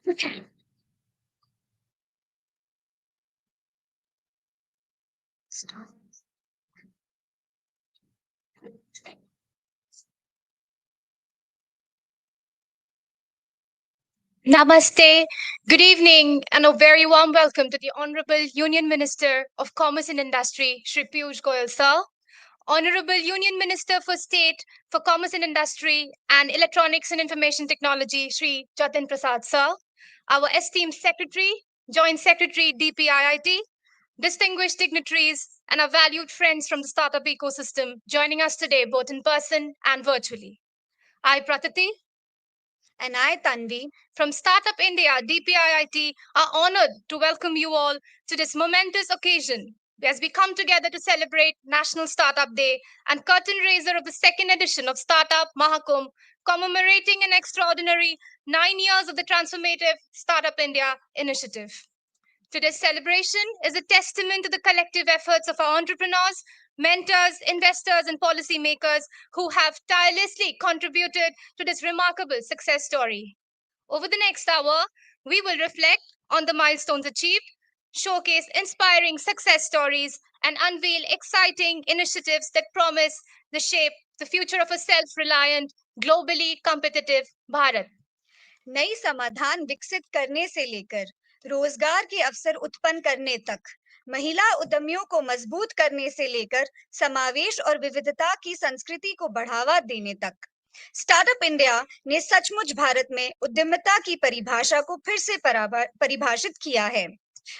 Namaste, good evening, and a very warm welcome to the Honorable Union Minister of Commerce and Industry, Shri Piyush Goyal sir, Honorable Union Minister for State for Commerce and Industry and Electronics and Information Technology, Shri Jatin Prasad sir, our esteemed Secretary, Joint Secretary DPIIT, distinguished dignitaries, and our valued friends from the startup ecosystem joining us today both in person and virtually. I, Pratati, and I, Tanvi, from Startup India, DPIIT, are honored to welcome you all to this momentous occasion as we come together to celebrate National Startup Day and curtain raiser of the second edition of Startup Mahakumbh, commemorating an extraordinary 9 years of the transformative Startup India initiative. Today's celebration is a testament to the collective efforts of our entrepreneurs, mentors, investors, and policymakers who have tirelessly contributed to this remarkable success story. Over the next hour, we will reflect on the milestones achieved, showcase inspiring success stories, and unveil exciting initiatives that promise the shape the future of a self-reliant, globally competitive Bharat. नई समाधान विकसित करने से लेकर रोजगार के अवसर उत्पन्न करने तक, महिला उद्यमियों को मजबूत करने से लेकर समावेश और विविधता की संस्कृति को बढ़ावा देने तक, स्टार्टअप इंडिया ने सचमुच भारत में उद्यमिता की परिभाषा को फिर से परिभाषित किया है.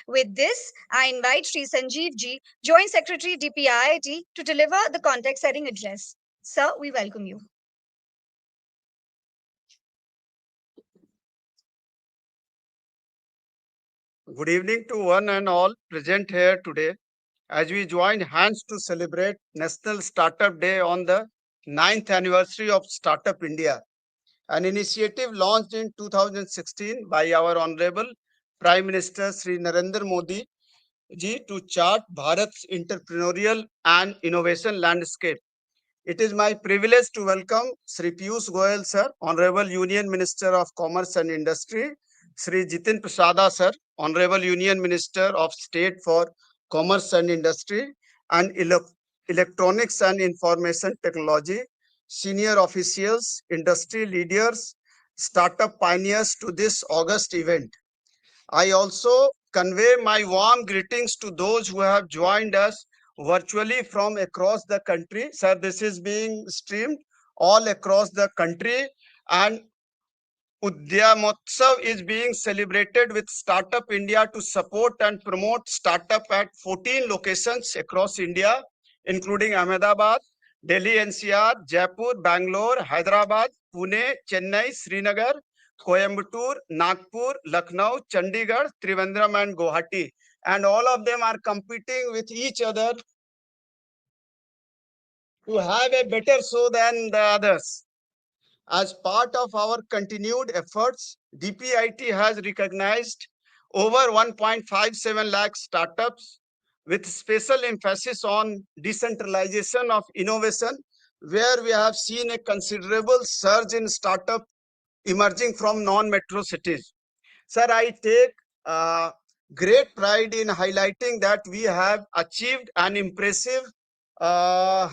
With this, I invite Sri Sanjeev Ji, Joint Secretary DPIIT, to deliver the context-setting address. Sir, we welcome you. Good evening to one and all present here today as we join hands to celebrate National Startup Day on the 9th anniversary of Startup India, an initiative launched in 2016 by our Honorable Prime Minister Sri Narendra Modi ji to chart Bharat's entrepreneurial and innovation landscape. It is my privilege to welcome Sri Piyush Goyal sir, Honorable Union Minister of Commerce and Industry, Sri Jitin Prasada sir, Honorable Union Minister of State for Commerce and Industry and Electronics and Information Technology, senior officials, industry leaders, startup pioneers to this August event. I also convey my warm greetings to those who have joined us virtually from across the country. Sir, this is being streamed all across the country, and Udyamotsav is being celebrated with Startup India to support and promote startup at 14 locations across India, including Ahmedabad, Delhi NCR, Jaipur, Bangalore, Hyderabad, Pune, Chennai, Srinagar, Coimbatore, Nagpur, Lucknow, Chandigarh, Trivandrum, and Guwahati. And all of them are competing with each other to have a better show than the others. As part of our continued efforts, DPIT has recognized over 1.57 lakh startups with special emphasis on decentralization of innovation, where we have seen a considerable surge in startup emerging from non-metro cities. Sir, I take great pride in highlighting that we have achieved an impressive, I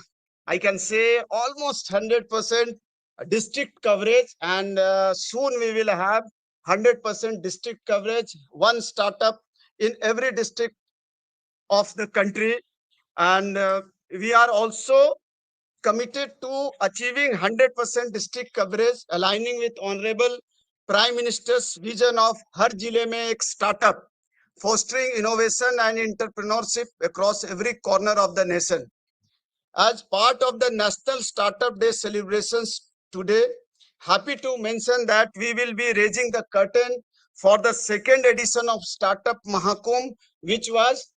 can say almost 100% district coverage, and soon we will have 100% district coverage, one startup in every district of the country. And we are also committed to achieving 100% district coverage, aligning with Honorable Prime Minister's vision of Har Jile Mein Ek Startup, fostering innovation and entrepreneurship across every corner of the nation. As part of the National Startup Day celebrations today, happy to mention that we will be raising the curtain for the second edition of Startup Mahakumbh, which was,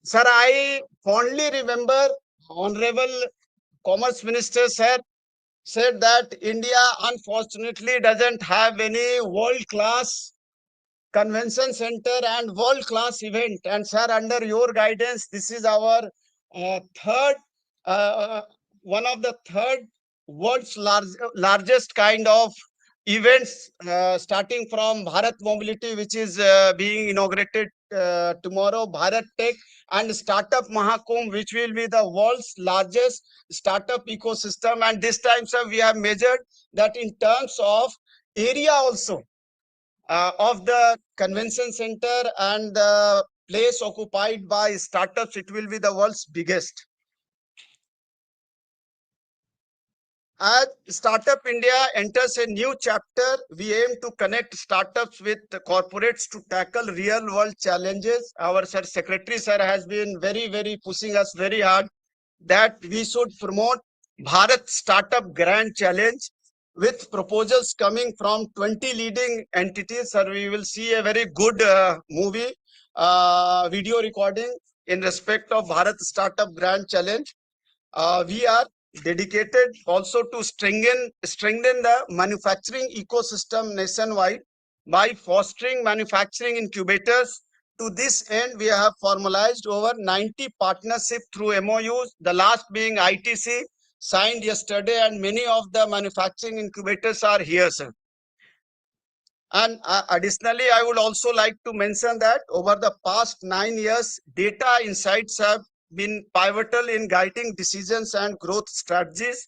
sir, I fondly remember Honorable Commerce Minister sir said that India unfortunately doesn't have any world-class convention center and world-class event. And sir, under your guidance, this is our third, one of the third world's largest kind of events, starting from Bharat Mobility, which is being inaugurated tomorrow, Bharat Tech, and Startup Mahakumbh, which will be the world's largest startup ecosystem. And this time, sir, we have measured that in terms of area also of the convention center and the place occupied by startups, it will be the world's biggest. As Startup India enters a new chapter, we aim to connect startups with corporates to tackle real world challenges. Our sir, secretary sir has been very pushing us very hard that we should promote Bharat Startup Grand Challenge with proposals coming from 20 leading entities. Sir, we will see a very good movie, video recording in respect of Bharat Startup Grand Challenge. We are dedicated also to strengthen the manufacturing ecosystem nationwide by fostering manufacturing incubators. To this end, we have formalized over 90 partnerships through MOUs, the last being ITC, signed yesterday, and many of the manufacturing incubators are here, sir. And additionally, I would also like to mention that over the past 9 years, data insights have been pivotal in guiding decisions and growth strategies,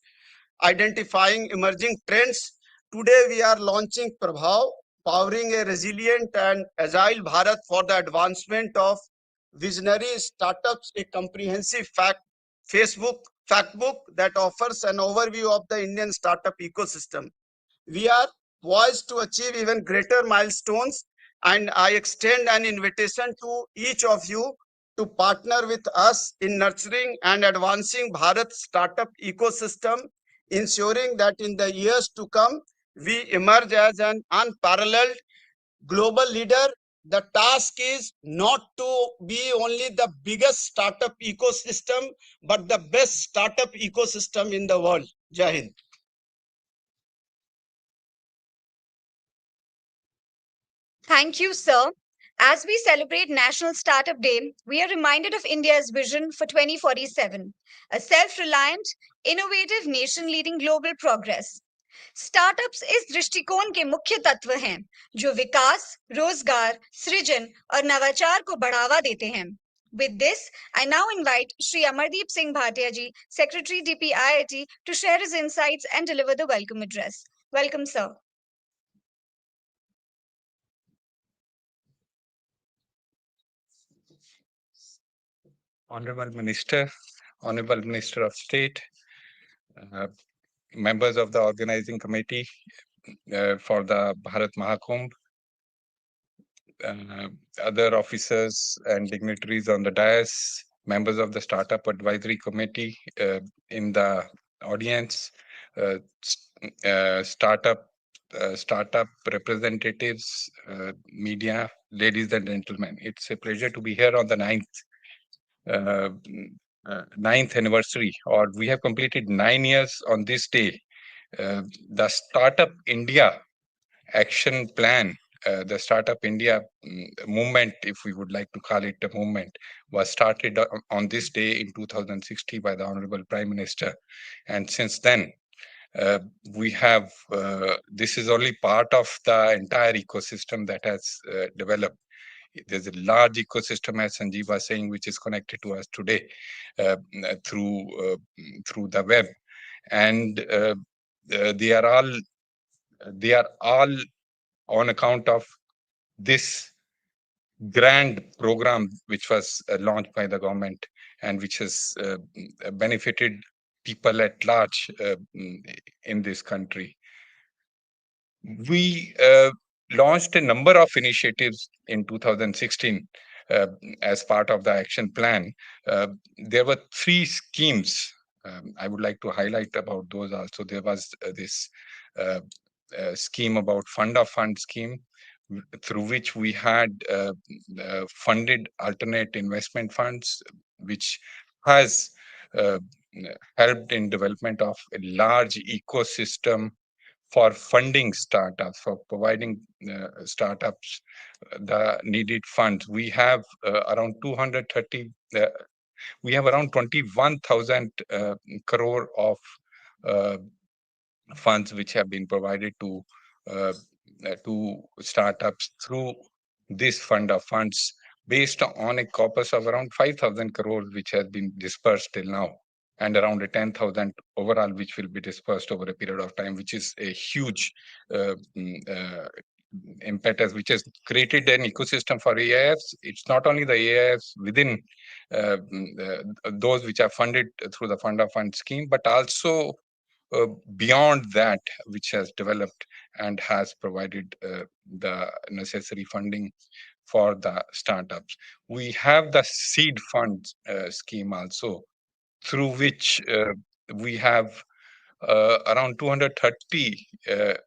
identifying emerging trends. Today, we are launching Prabhav, powering a resilient and agile Bharat for the advancement of visionary startups, a comprehensive Facebook fact book that offers an overview of the Indian startup ecosystem. We are poised to achieve even greater milestones, and I extend an invitation to each of you to partner with us in nurturing and advancing Bharat's startup ecosystem, ensuring that in the years to come, we emerge as an unparalleled global leader. The task is not to be only the biggest startup ecosystem, but the best startup ecosystem in the world. Jai Hind. Thank you, sir. As we celebrate National Startup Day, we are reminded of India's vision for 2047, a self reliant, innovative nation leading global progress. Startups इस दृष्टिकोण के मुख्य तत्व हैं जो विकास, रोजगार, सृजन और नवाचार को बढ़ावा देते हैं. With this, I now invite Shri Amardeep Singh Bhatia ji, Secretary DPIIT, to share his insights and deliver the welcome address. Welcome, sir. Honorable Minister, Honorable Minister of State, members of the organizing committee for the Bharat Mahakumbh, other officers and dignitaries on the dais, members of the Startup Advisory Committee in the audience, startup representatives, media, ladies and gentlemen. It's a pleasure to be here on the 9th anniversary, or we have completed 9 years on this day. The Startup India action plan, the Startup India movement, if we would like to call it a movement, was started on this day in 2016 by the Honorable Prime Minister. And since then, we have, this is only part of the entire ecosystem that has developed. There's a large ecosystem, as Sanjeev was saying, which is connected to us today through the web, and they are all on account of this grand program which was launched by the government and which has benefited people at large in this country. We launched a number of initiatives in 2016 as part of the action plan. There were 3 schemes. I would like to highlight about those also. There was this scheme about fund of fund scheme, through which we had funded alternate investment funds, which has helped in development of a large ecosystem for funding startups, for providing startups the needed funds. We have around 230, we have around 21,000 crore of funds which have been provided to startups through this fund of funds based on a corpus of around 5,000 crores, which has been dispersed till now, and around a 10,000 overall, which will be dispersed over a period of time, which is a huge uh, mm, uh, impetus, which has created an ecosystem for AIFs. It's not only the AIFs within those which are funded through the fund of fund scheme, but also beyond that, which has developed and has provided the necessary funding for the startups. We have the seed fund scheme also, through which we have around 230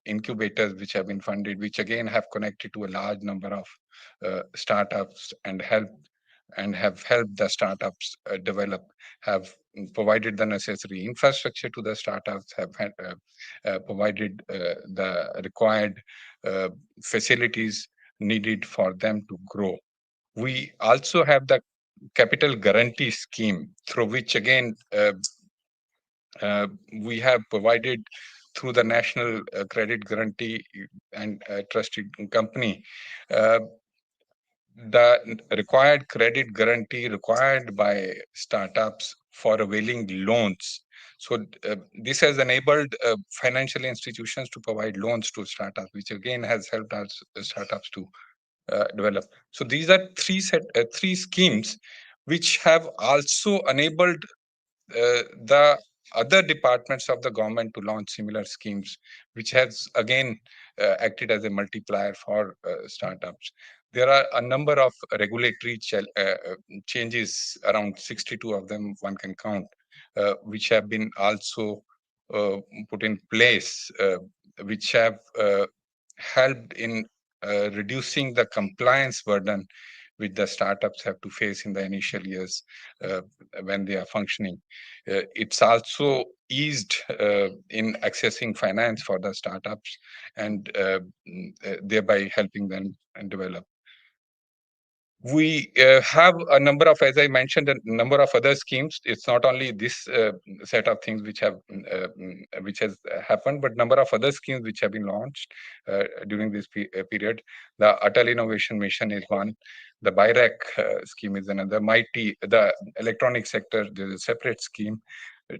incubators which have been funded, which again have connected to a large number of startups and have helped the startups develop, have provided the necessary infrastructure to the startups, have provided the required uh, facilities needed for them to grow. We also have the capital guarantee scheme, through which again we have provided through the National Credit Guarantee and Trusted Company the required credit guarantee required by startups for availing loans. So this has enabled financial institutions to provide loans to startups, which again has helped our startups to develop. So these are three schemes which have also enabled the other departments of the government to launch similar schemes, which has again acted as a multiplier for startups. There are a number of regulatory changes, around 62 of them one can count, which have been also uh, put in place, which have helped in reducing the compliance burden which the startups have to face in the initial years uh, when they are functioning. It's also eased in accessing finance for the startups and thereby helping them and develop. We have a number of, as I mentioned, a number of other schemes. It's not only this set of things which have which has happened, but number of other schemes which have been launched during this period. The Atal Innovation Mission is one. The BIRAC scheme is another. Mighty, the electronic sector, there's a separate scheme.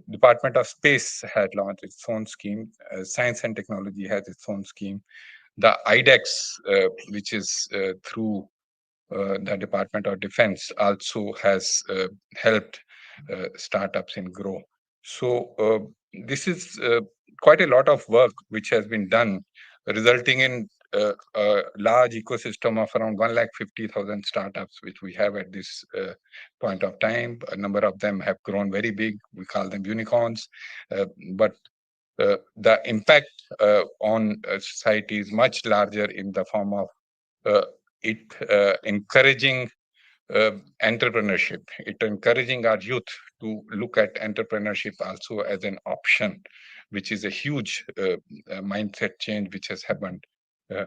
Department of Space had launched its own scheme. Science and Technology has its own scheme. The IDEX, which is through the Department of Defense, also has helped startups in grow. So this is quite a lot of work which has been done, resulting in a large ecosystem of around 150,000 startups, which we have at this point of time. A number of them have grown very big. We call them unicorns, but the impact on society is much larger in the form of uh, it encouraging uh, entrepreneurship. It encouraging our youth to look at entrepreneurship also as an option, which is a huge mindset change which has happened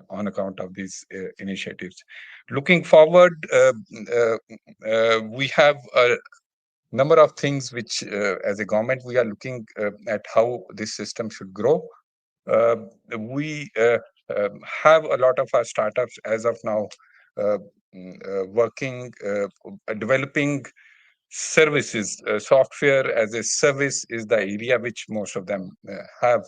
on account of these initiatives. Looking forward, we have a number of things which, as a government, we are looking at how this system should grow. Uh, we have a lot of our startups as of now uh, working, developing services. Software as a service is the area which most of them have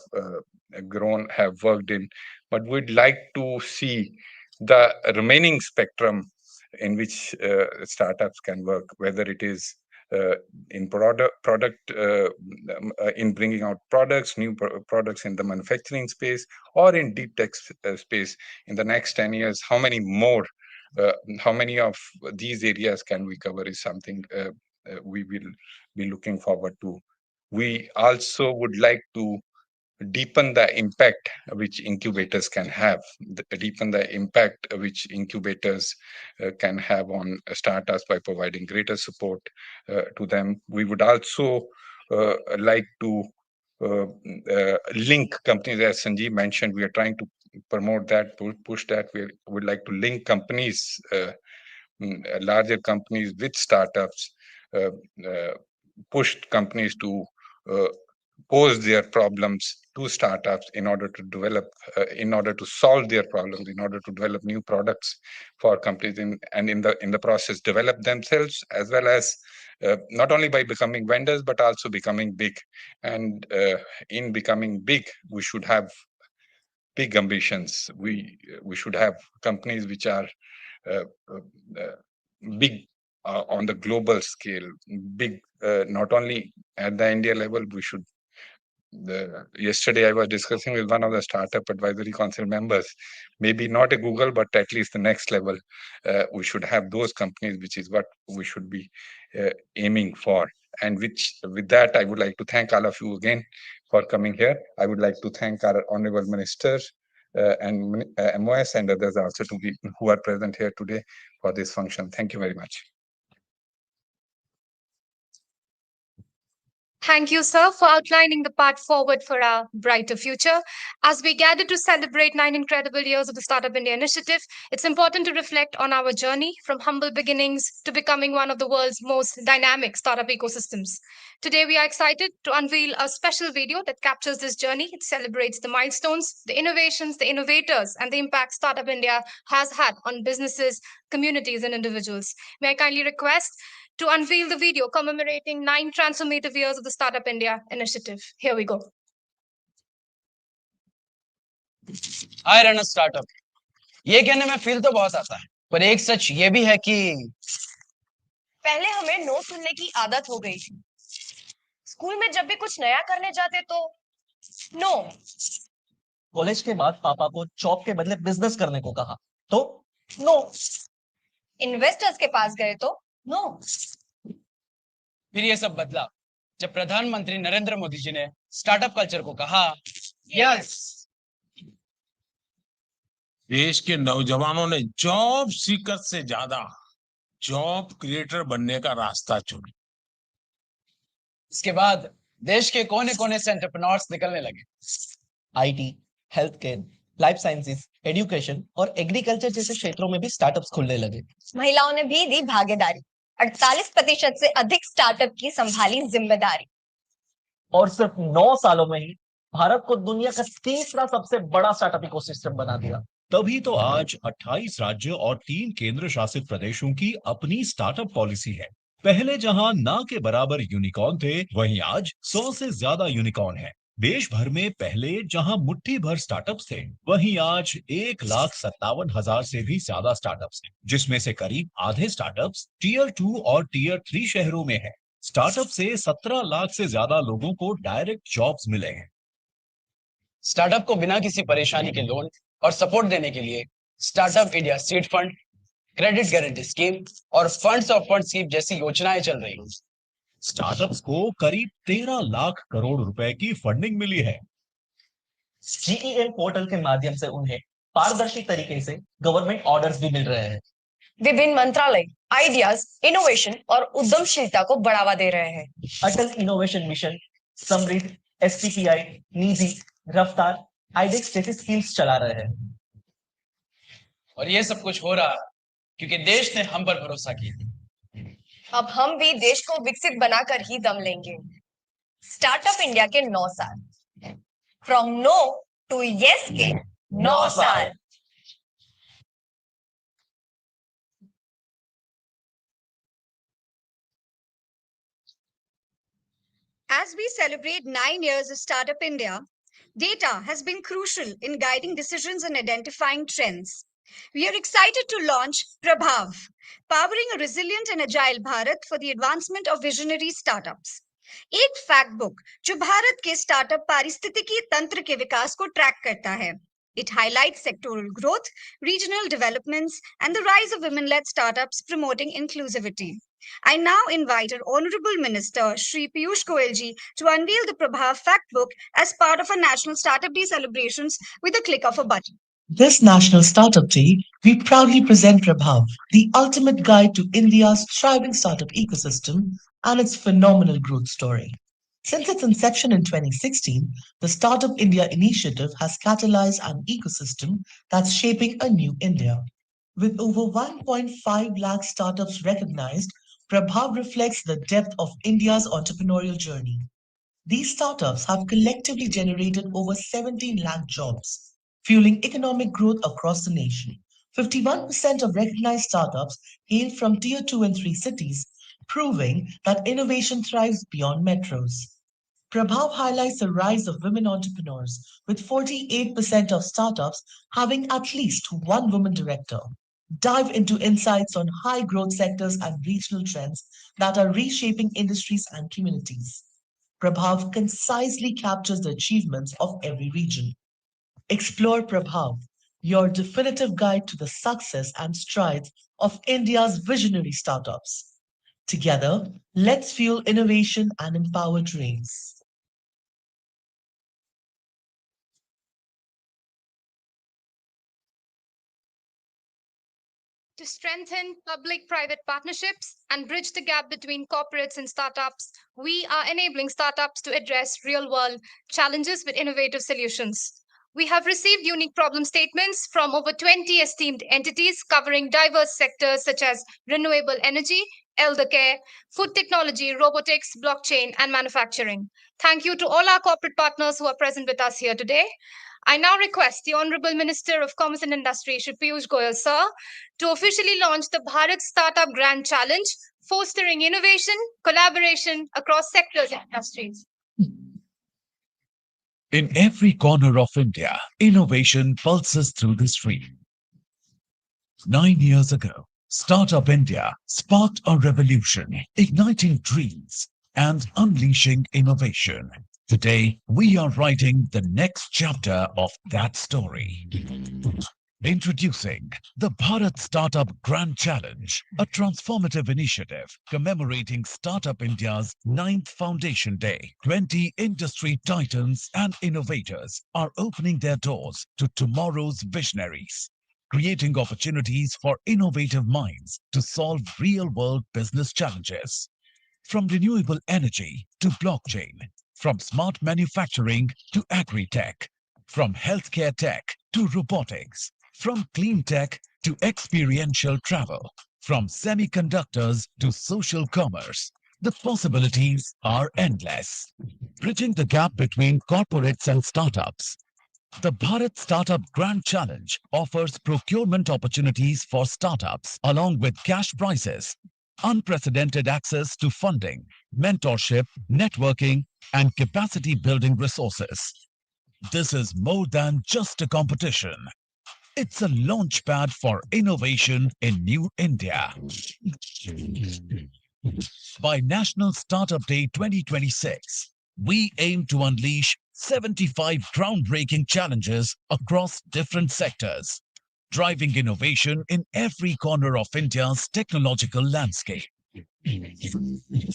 grown, have worked in. But we'd like to see the remaining spectrum in which startups can work, whether it is uh, in product in bringing out products, new products in the manufacturing space, or in deep tech space. In the next 10 years, how many more, how many of these areas can we cover is something we will be looking forward to. We also would like to deepen the impact which incubators can have, deepen the impact which incubators can have on startups by providing greater support to them. We would also like to link companies, as Sanjeev mentioned. We are trying to promote that, push that. We would like to link companies, larger companies with startups, uh, uh, push companies to uh, pose their problems to startups in order to develop, in order to solve their problems, in order to develop new products for companies, and in the process develop themselves, as well as not only by becoming vendors but also becoming big. And in becoming big, we should have big ambitions. We should have companies which are uh, big on the global scale, big not only at the India level. We should Yesterday I was discussing with one of the startup advisory council members, maybe not a Google, but at least the next level. We should have those companies, which is what we should be aiming for. And with that, I would like to thank all of you again for coming here. I would like to thank our honorable ministers and MOS and others also who are present here today for this function. Thank you very much. Thank you, sir, for outlining the path forward for our brighter future. As we gather to celebrate 9 incredible years of the Startup India initiative, it's important to reflect on our journey from humble beginnings to becoming one of the world's most dynamic startup ecosystems. Today, we are excited to unveil a special video that captures this journey. It celebrates the milestones, the innovations, the innovators, and the impact Startup India has had on businesses, communities, and individuals. May I kindly request to unveil the video commemorating 9 transformative years of the Startup India initiative. Here we go. I run a startup. ये कहने में feel तो बहुत आता है, पर एक सच ये भी है कि पहले हमें नो सुनने की आदत हो गई थी। स्कूल में जब भी कुछ नया करने जाते तो नो। कॉलेज के बाद पापा को जॉब के बदले बिजनेस करने को कहा तो नो। इन्वेस्टर्स के पास गए तो नो। फिर ये सब बदला जब प्रधानमंत्री नरेंद्र मोदी जी ने स्टार्टअप कल्चर को कहा यस। देश के नौजवानों ने जॉब सीकर से ज्यादा जॉब क्रिएटर बनने का रास्ता चुना। इसके बाद देश के कोने कोने से एंटरप्रेन्योर्स निकलने लगे। IT, health care, life sciences, education और एग्रीकल्चर जैसे क्षेत्रों में भी स्टार्टअप्स खुलने लगे। महिलाओं ने भी दी भागीदारी। 48% से अधिक स्टार्टअप की संभाली जिम्मेदारी। और सिर्फ 9 सालों में ही भारत को दुनिया का तीसरा सबसे बड़ा स्टार्टअप इकोसिस्टम बना दिया। तभी तो आज 28 राज्य और 3 केंद्र शासित प्रदेशों की अपनी स्टार्टअप पॉलिसी है। पहले जहां ना के बराबर यूनिकॉर्न थे, वहीं आज 100 से ज्यादा यूनिकॉर्न है। देश भर में पहले जहां मुट्ठी भर स्टार्टअप्स थे, वहीं आज 1,57,000 से भी ज्यादा स्टार्टअप्स हैं, जिसमें से करीब आधे स्टार्टअप्स टीयर 2 और टीयर 3 शहरों में हैं। स्टार्टअप से 17 लाख से ज्यादा लोगों को डायरेक्ट जॉब्स मिले हैं। स्टार्टअप को बिना किसी परेशानी के लोन और सपोर्ट देने के लिए startup India seed fund, credit guarantee scheme और फंड्स ऑफ फंड स्कीम जैसी योजनाएं चल रही हैं। स्टार्टअप्स को करीब 13 लाख करोड़ रुपए की फंडिंग मिली है। जीईएम पोर्टल के माध्यम से उन्हें पारदर्शी तरीके से गवर्नमेंट ऑर्डर्स भी मिल रहे हैं। विभिन्न मंत्रालय आइडियाज, इनोवेशन और उद्यमशीलता को बढ़ावा दे रहे हैं। अटल इनोवेशन मिशन, समृद्ध, एसटीपीआई, निधि, रफ्तार, आइडेक्स जैसी स्कीम्स चला रहे हैं। और ये सब कुछ हो रहा क्योंकि देश ने हम पर भरोसा किया। अब हम भी देश को विकसित बनाकर ही दम लेंगे। स्टार्टअप इंडिया के 9 साल, फ्रॉम नो टू यस के 9 साल। As we celebrate 9 years of Startup India, data has been crucial in guiding decisions and identifying trends. We are excited to launch Prabhav, powering a resilient and agile Bharat for the advancement of visionary startups. एक fact book जो भारत के startup पारिस्थितिकी तंत्र के विकास को track करता है। It highlights sectoral growth, regional developments, and the rise of women-led startups promoting inclusivity. I now invite our Honorable Minister, Shri Piyush Goyal ji, to unveil the Prabhav Fact Book as part of our National Startup Day celebrations with a click of a button. This National Startup Day, we proudly present Prabhav, the ultimate guide to India's thriving startup ecosystem and its phenomenal growth story. Since its inception in 2016, the Startup India initiative has catalyzed an ecosystem that's shaping a new India. With over 1.5 lakh startups recognized, Prabhav reflects the depth of India's entrepreneurial journey. These startups have collectively generated over 17 lakh jobs, fueling economic growth across the nation. 51% of recognized startups hail from tier 2 and 3 cities, proving that innovation thrives beyond metros. Prabhav highlights the rise of women entrepreneurs, with 48% of startups having at least one woman director. Dive into insights on high growth sectors and regional trends that are reshaping industries and communities. Prabhav concisely captures the achievements of every region. Explore Prabhav, your definitive guide to the success and strides of India's visionary startups. Together, let's fuel innovation and empower dreams. To strengthen public private partnerships and bridge the gap between corporates and startups, we are enabling startups to address real world challenges with innovative solutions. We have received unique problem statements from over 20 esteemed entities covering diverse sectors such as renewable energy, elder care, food technology, robotics, blockchain, and manufacturing. Thank you to all our corporate partners who are present with us here today. I now request the Honorable Minister of Commerce and Industry, Shri Piyush Goyal, sir, to officially launch the Bharat Startup Grand Challenge, fostering innovation, collaboration across sectors and industries. In every corner of India, innovation pulses through the stream. 9 years ago, Startup India sparked a revolution, igniting dreams and unleashing innovation. Today, we are writing the next chapter of that story. Introducing the Bharat Startup Grand Challenge, a transformative initiative commemorating Startup India's 9th Foundation Day. 20 industry titans and innovators are opening their doors to tomorrow's visionaries, creating opportunities for innovative minds to solve real-world business challenges. From renewable energy to blockchain, from smart manufacturing to agritech, from healthcare tech to robotics, from clean tech to experiential travel, from semiconductors to social commerce, the possibilities are endless. Bridging the gap between corporates and startups, the Bharat Startup Grand Challenge offers procurement opportunities for startups along with cash prizes, unprecedented access to funding, mentorship, networking, and capacity building resources. This is more than just a competition. It's a launchpad for innovation in New India. By National Startup Day 2026, we aim to unleash 75 groundbreaking challenges across different sectors, driving innovation in every corner of India's technological landscape.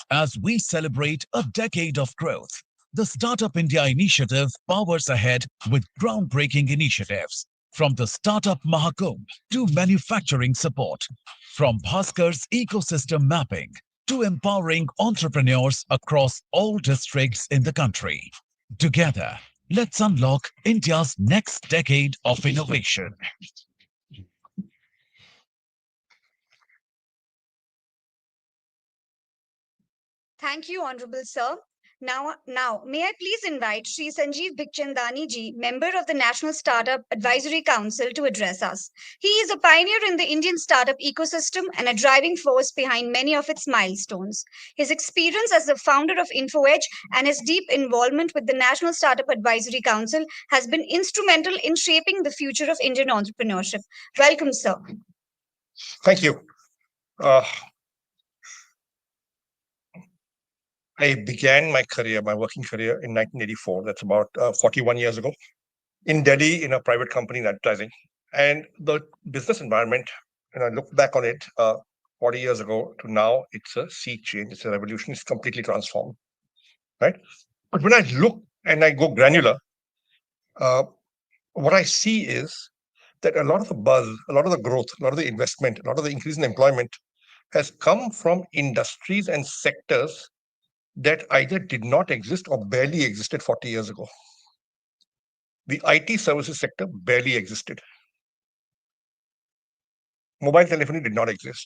As we celebrate a decade of growth, the Startup India initiative powers ahead with groundbreaking initiatives, from the Startup Mahakumbh to manufacturing support, from Bhaskar's ecosystem mapping to empowering entrepreneurs across all districts in the country. Together, let's unlock India's next decade of innovation. Thank you, Honorable Sir. Now, may I please invite Sri Sanjeev Bikchandani ji, member of the National Startup Advisory Council, to address us. He is a pioneer in the Indian startup ecosystem and a driving force behind many of its milestones. His experience as the founder of InfoEdge and his deep involvement with the National Startup Advisory Council has been instrumental in shaping the future of Indian entrepreneurship. Welcome, sir. Thank you. I began my career, my working career in 1984. That's about 41 years ago in Delhi in a private company in advertising. And the business environment, and I look back on it 40 years ago to now, it's a sea change. It's a revolution. It's completely transformed, right? But when I look and I go granular, what I see is that a lot of the buzz, a lot of the growth, a lot of the investment, a lot of the increase in employment has come from industries and sectors that either did not exist or barely existed 40 years ago. The IT services sector barely existed. Mobile telephony did not exist.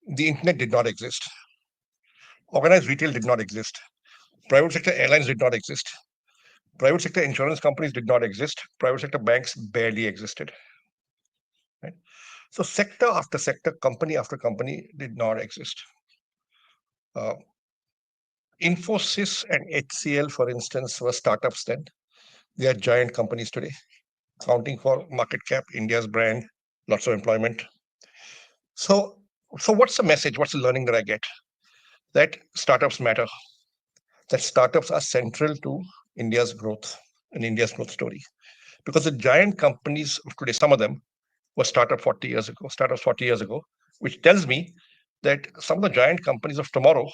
The internet did not exist. Organized retail did not exist. Private sector airlines did not exist. Private sector insurance companies did not exist. Private sector banks barely existed. Right? So sector after sector, company after company did not exist. Infosys and HCL, for instance, were startups then. They are giant companies today, accounting for market cap, India's brand, lots of employment. So what's the message? What's the learning that I get? That startups matter. That startups are central to India's growth and India's growth story. Because the giant companies of today, some of them were startups 40 years ago, which tells me that some of the giant companies of tomorrow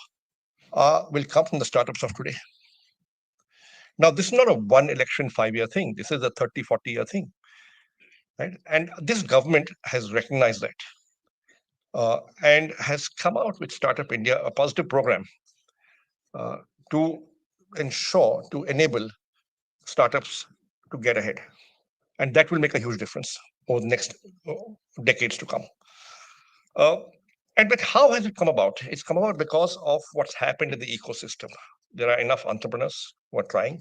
will come from the startups of today. Now, this is not a one election 5-year thing. This is a 30, 40-year thing. Right? And this government has recognized that and has come out with Startup India, a positive program to ensure, to enable startups to get ahead. And that will make a huge difference over the next decades to come. But how has it come about? It's come about because of what's happened in the ecosystem. There are enough entrepreneurs who are trying.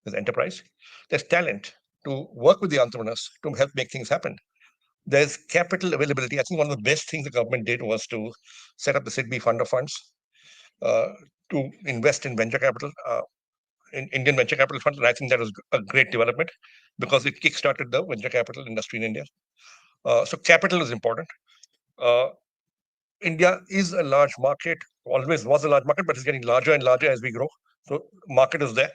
There's enterprise. There's talent to work with the entrepreneurs to help make things happen. There's capital availability. I think one of the best things the government did was to set up the SIDBI Fund of Funds to invest in venture capital, in Indian venture capital funds. And I think that was a great development because it kickstarted the venture capital industry in India. So capital is important. India is a large market, always was a large market, but it's getting larger and larger as we grow. So market is there.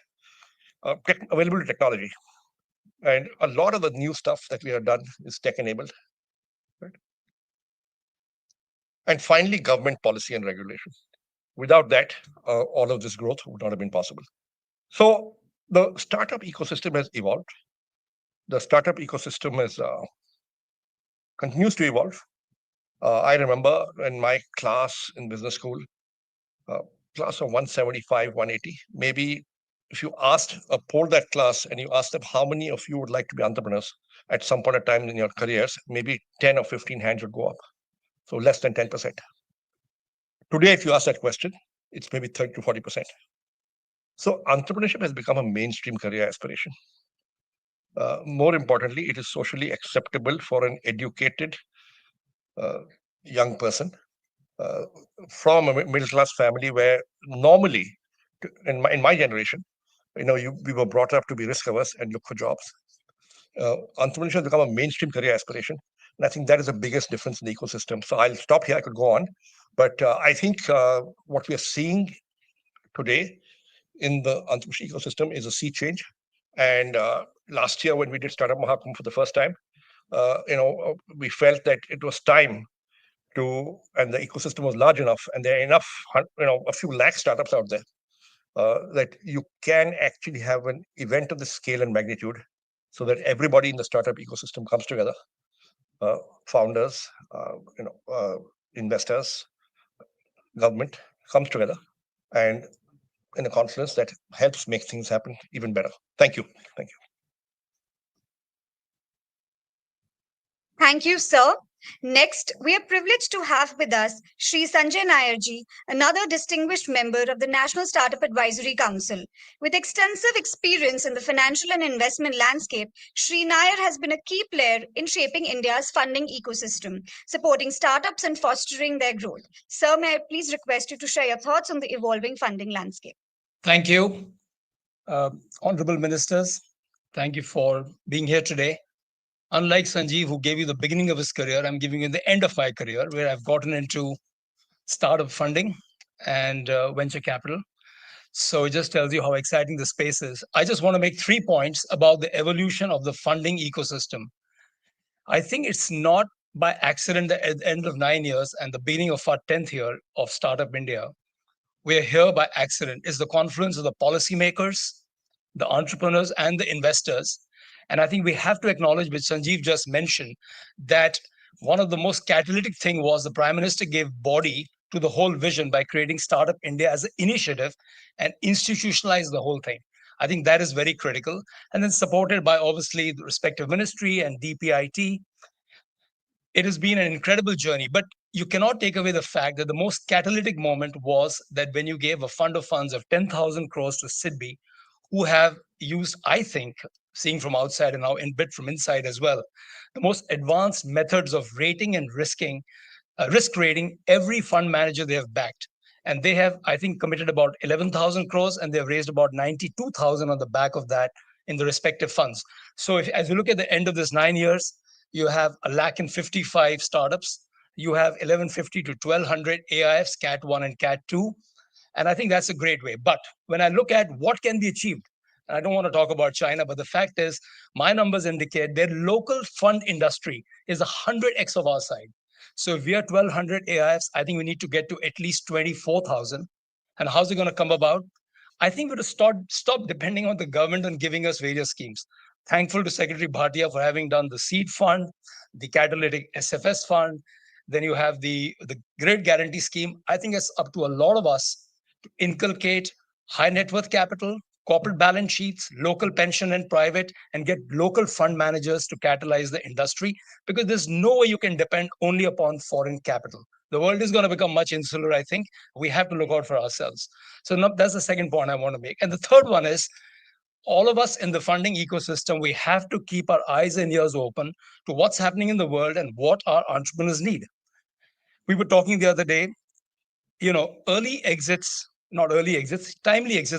Available technology. And a lot of the new stuff that we have done is tech-enabled. Right? And finally, government policy and regulation. Without that, all of this growth would not have been possible. So the startup ecosystem has evolved. The startup ecosystem is continues to evolve. I remember in my class in business school, class of 175, 180, maybe if you polled that class and you asked them how many of you would like to be entrepreneurs at some point of time in your careers, maybe 10 or 15 hands would go up. So less than 10%. Today, if you ask that question, it's maybe 30 to 40%. So entrepreneurship has become a mainstream career aspiration. More importantly, it is socially acceptable for an educated young person from a middle-class family where normally, in my generation, we were brought up to be risk-averse and look for jobs. Entrepreneurship has become a mainstream career aspiration. And I think that is the biggest difference in the ecosystem. So I'll stop here. I could go on. But I think what we are seeing today in the entrepreneurship ecosystem is a sea change. And last year, when we did Startup Mahakumbh for the first time, we felt that it was time and the ecosystem was large enough, and there are enough, a few lakh startups out there that you can actually have an event of the scale and magnitude so that everybody in the startup ecosystem comes together, founders, investors, government comes together, and in a confluence that helps make things happen even better. Thank you. Thank you. Thank you, sir. Next, we are privileged to have with us Shri Sanjay Nairji, another distinguished member of the National Startup Advisory Council. With extensive experience in the financial and investment landscape, Shri Nair has been a key player in shaping India's funding ecosystem, supporting startups and fostering their growth. Sir, may I please request you to share your thoughts on the evolving funding landscape? Thank you. Honorable Ministers, thank you for being here today. Unlike Sanjeev, who gave you the beginning of his career, I'm giving you the end of my career, where I've gotten into startup funding and venture capital. So it just tells you how exciting the space is. I just want to make 3 points about the evolution of the funding ecosystem. I think it's not by accident that at the end of 9 years and the beginning of our 10th year of Startup India, we're here by accident. It's the confluence of the policymakers, the entrepreneurs, and the investors. And I think we have to acknowledge, which Sanjeev just mentioned, that one of the most catalytic thing was the Prime Minister gave body to the whole vision by creating Startup India as an initiative and institutionalized the whole thing. I think that is very critical. And then supported by obviously the respective ministry and DPIT. It has been an incredible journey. But you cannot take away the fact that the most catalytic moment was that when you gave a fund of funds of 10,000 crores to SIDBI, who have used, I think, seeing from outside and now in bit from inside as well, the most advanced methods of rating and risk rating every fund manager they have backed. And they have, I think, committed about 11,000 crores and they've raised about 92,000 on the back of that in the respective funds. So as you look at the end of this 9 years, you have 1,55 startups. You have 1150 to 1200 AIFs, Cat 1 and Cat 2. And I think that's a great way. But when I look at what can be achieved, and I don't want to talk about China, but the fact is my numbers indicate their local fund industry is 100x of our side. So if we are 1,200 AIFs, I think we need to get to at least 24,000. And how's it going to come about? I think we have to stop depending on the government and giving us various schemes. Thankful to Secretary Bhatia for having done the seed fund, the catalytic SFS fund. Then you have the Grid Guarantee Scheme. I think it's up to a lot of us to inculcate high net worth capital, corporate balance sheets, local pension and private, and get local fund managers to catalyze the industry, because there's no way you can depend only upon foreign capital. The world is going to become much insular, I think. We have to look out for ourselves. So that's the second point I want to make. And the third one is, all of us in the funding ecosystem, we have to keep our eyes and ears open to what's happening in the world and what our entrepreneurs need. We were talking the other day, timely exits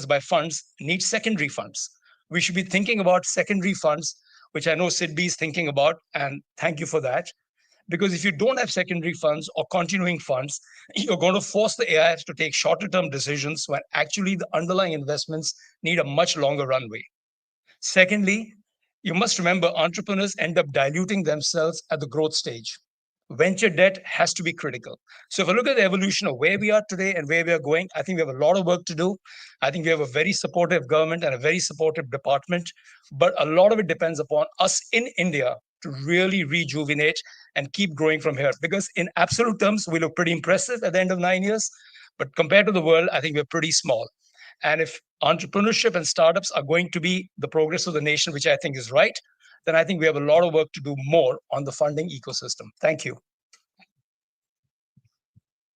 by funds need secondary funds. We should be thinking about secondary funds, which I know SIDBI is thinking about, and thank you for that. Because if you don't have secondary funds or continuing funds, you're going to force the AIFs to take shorter term decisions when actually the underlying investments need a much longer runway. Secondly, you must remember entrepreneurs end up diluting themselves at the growth stage. Venture debt has to be critical. So if I look at the evolution of where we are today and where we are going, I think we have a lot of work to do. I think we have a very supportive government and a very supportive department, but a lot of it depends upon us in India to really rejuvenate and keep growing from here. Because in absolute terms, we look pretty impressive at the end of 9 years, but compared to the world, I think we're pretty small. And if entrepreneurship and startups are going to be the progress of the nation, which I think is right, then I think we have a lot of work to do more on the funding ecosystem. Thank you.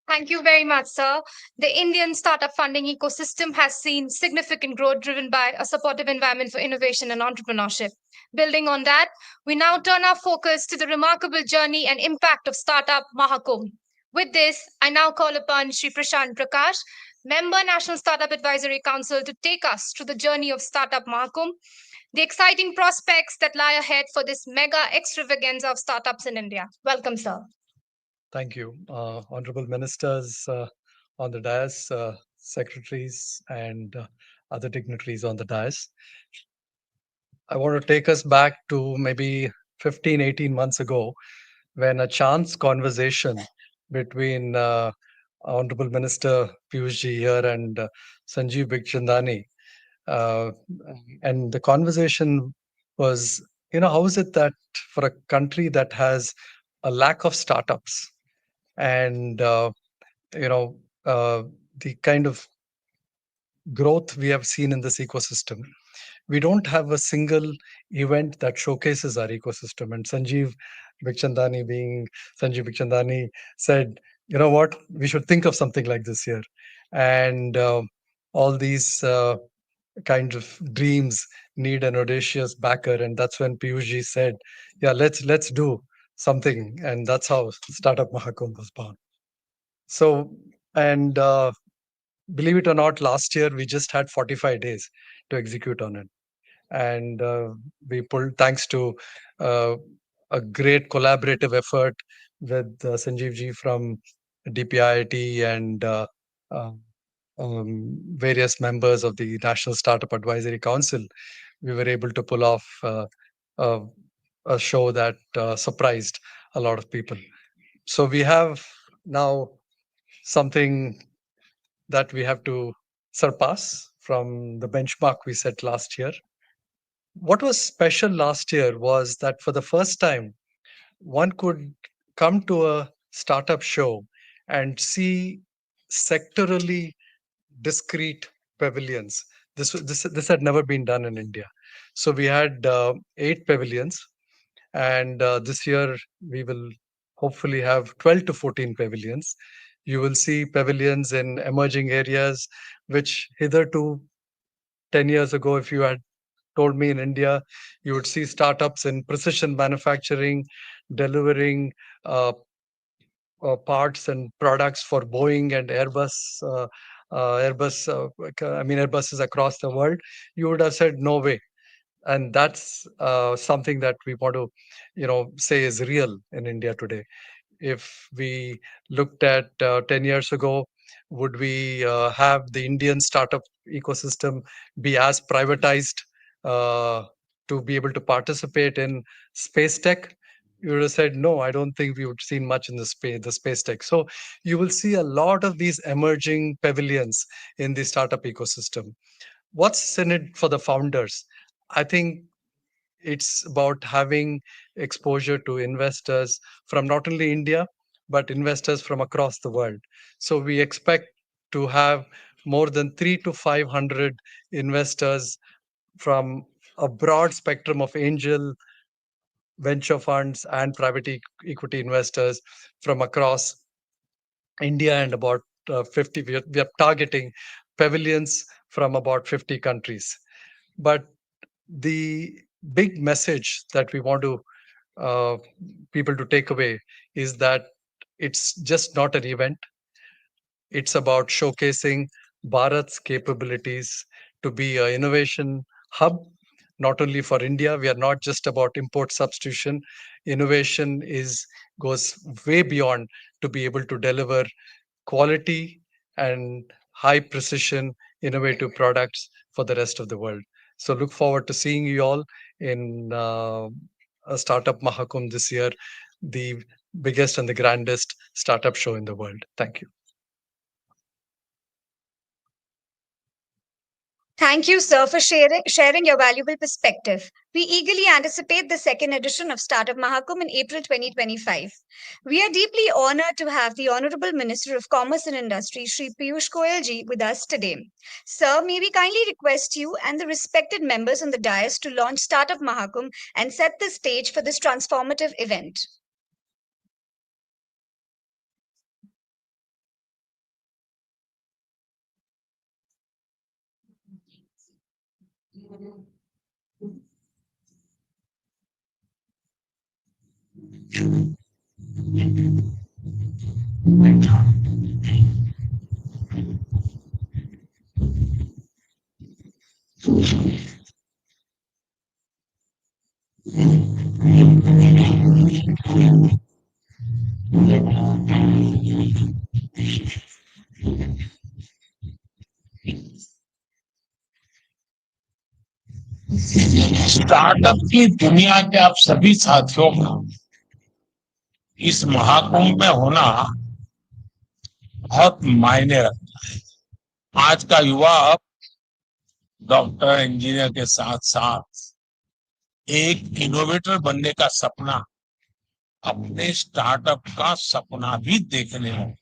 Thank you very much, sir. The Indian startup funding ecosystem has seen significant growth driven by a supportive environment for innovation and entrepreneurship. Building on that, we now turn our focus to the remarkable journey and impact of Startup Mahakumbh. With this, I now call upon Shri Prashant Prakash, Member National Startup Advisory Council, to take us through the journey of Startup Mahakumbh, the exciting prospects that lie ahead for this mega extravaganza of startups in India. Welcome, sir. Thank you. Honorable ministers on the dais, secretaries, and other dignitaries on the dais. I want to take us back to maybe 15, 18 months ago, when a chance conversation between Honorable Minister Piyush ji here and Sanjeev Bikhchandani, and the conversation was, how is it that for a country that has a lack of startups and the kind of growth we have seen in this ecosystem, we don't have a single event that showcases our ecosystem. And Sanjeev Bikhchandani said, you know what, we should think of something like this here. And all these kind of dreams need an audacious backer. And that's when Piyush ji said, yeah, let's do something. And that's how Startup Mahakumbh was born. So, and believe it or not, last year we just had 45 days to execute on it. And we pulled, thanks to a great collaborative effort with Sanjeev ji from DPIIT and various members of the National Startup Advisory Council, we were able to pull off a show that surprised a lot of people. So we have now something that we have to surpass from the benchmark we set last year. What was special last year was that for the first time, one could come to a startup show and see sectorally discrete pavilions. This had never been done in India. So we had 8 pavilions, and this year we will hopefully have 12 to 14 pavilions. You will see pavilions in emerging areas, which hitherto 10 years ago, if you had told me in India, you would see startups in precision manufacturing delivering parts and products for Boeing and Airbus. Airbuses across the world, you would have said no way. And that's something that we want to, say is real in India today. If we looked at 10 years ago, would we have the Indian startup ecosystem be as privatized uh, to be able to participate in space tech? You would have said, no, I don't think we would seen much in the space tech. So you will see a lot of these emerging pavilions in the startup ecosystem. What's in it for the founders? I think it's about having exposure to investors from not only India, but investors from across the world. So we expect to have more than 3 to 500 investors from a broad spectrum of angel, venture funds, and private equity investors from across India and about 50. We are targeting pavilions from about 50 countries. But the big message that we want to uh, people to take away is that it's just not an event. It's about showcasing Bharat's capabilities to be an innovation hub, not only for India. We are not just about import substitution. Innovation is goes way beyond to be able to deliver quality and high precision innovative products for the rest of the world. So look forward to seeing you all in a Startup Mahakumbh this year, the biggest and the grandest startup show in the world. Thank you. Thank you, sir, for sharing your valuable perspective. We eagerly anticipate the second edition of Startup Mahakumbh in April 2025. We are deeply honored to have the Honorable Minister of Commerce and Industry, Shri Piyush Goyal ji, with us today. Sir, may we kindly request you and the respected members on the dais to launch Startup Mahakumbh and set the stage for this transformative event. Startup की दुनिया के आप सभी साथियों का इस महाकुंभ में होना बहुत मायने रखता है। आज का युवा डॉक्टर इंजीनियर के साथ साथ एक इनोवेटर बनने का सपना, अपने स्टार्टअप का सपना भी देखने लगे।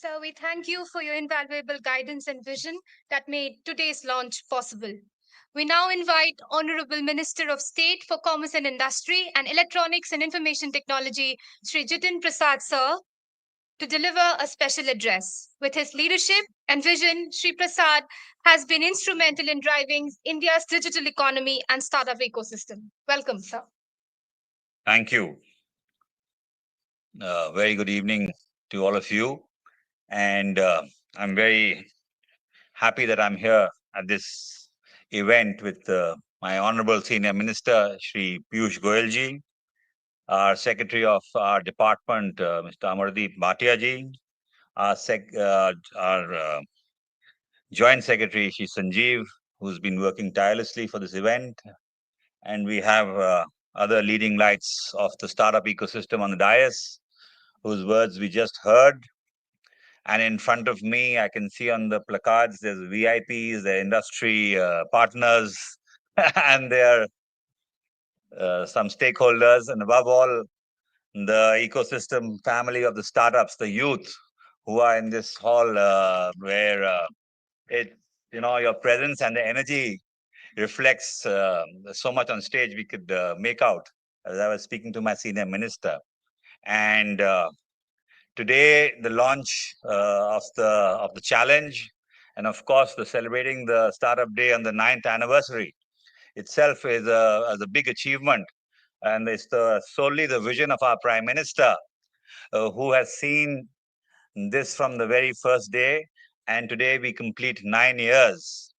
So we thank you for your invaluable guidance and vision that made today's launch possible. We now invite Honorable Minister of State for Commerce and Industry and Electronics and Information Technology, Sri Jitin Prasad Sir, to deliver a special address. With his leadership and vision, Sri Prasad has been instrumental in driving India's digital economy and startup ecosystem. Welcome, sir. Thank you. Very good evening to all of you. And I'm very happy that I'm here at this event with my Honorable Senior Minister, Shri Piyush Goyalji, our Secretary of our department, Mr. Amardeep Bhatiaji, our Joint Secretary, Shri Sanjeev, who's been working tirelessly for this event. And we have other leading lights of the startup ecosystem on the dais, whose words we just heard. And in front of me, I can see on the placards, there's VIPs, the industry partners, and there are some stakeholders, and above all, the ecosystem family of the startups, the youth who are in this hall, where your presence and the energy reflects so much on stage we could make out as I was speaking to my senior minister. And today, the launch of the challenge, and of course, the celebrating the Startup Day on the 9th anniversary itself is a big achievement, and it's solely the vision of our Prime Minister, who has seen this from the very first day, and today we complete 9 years,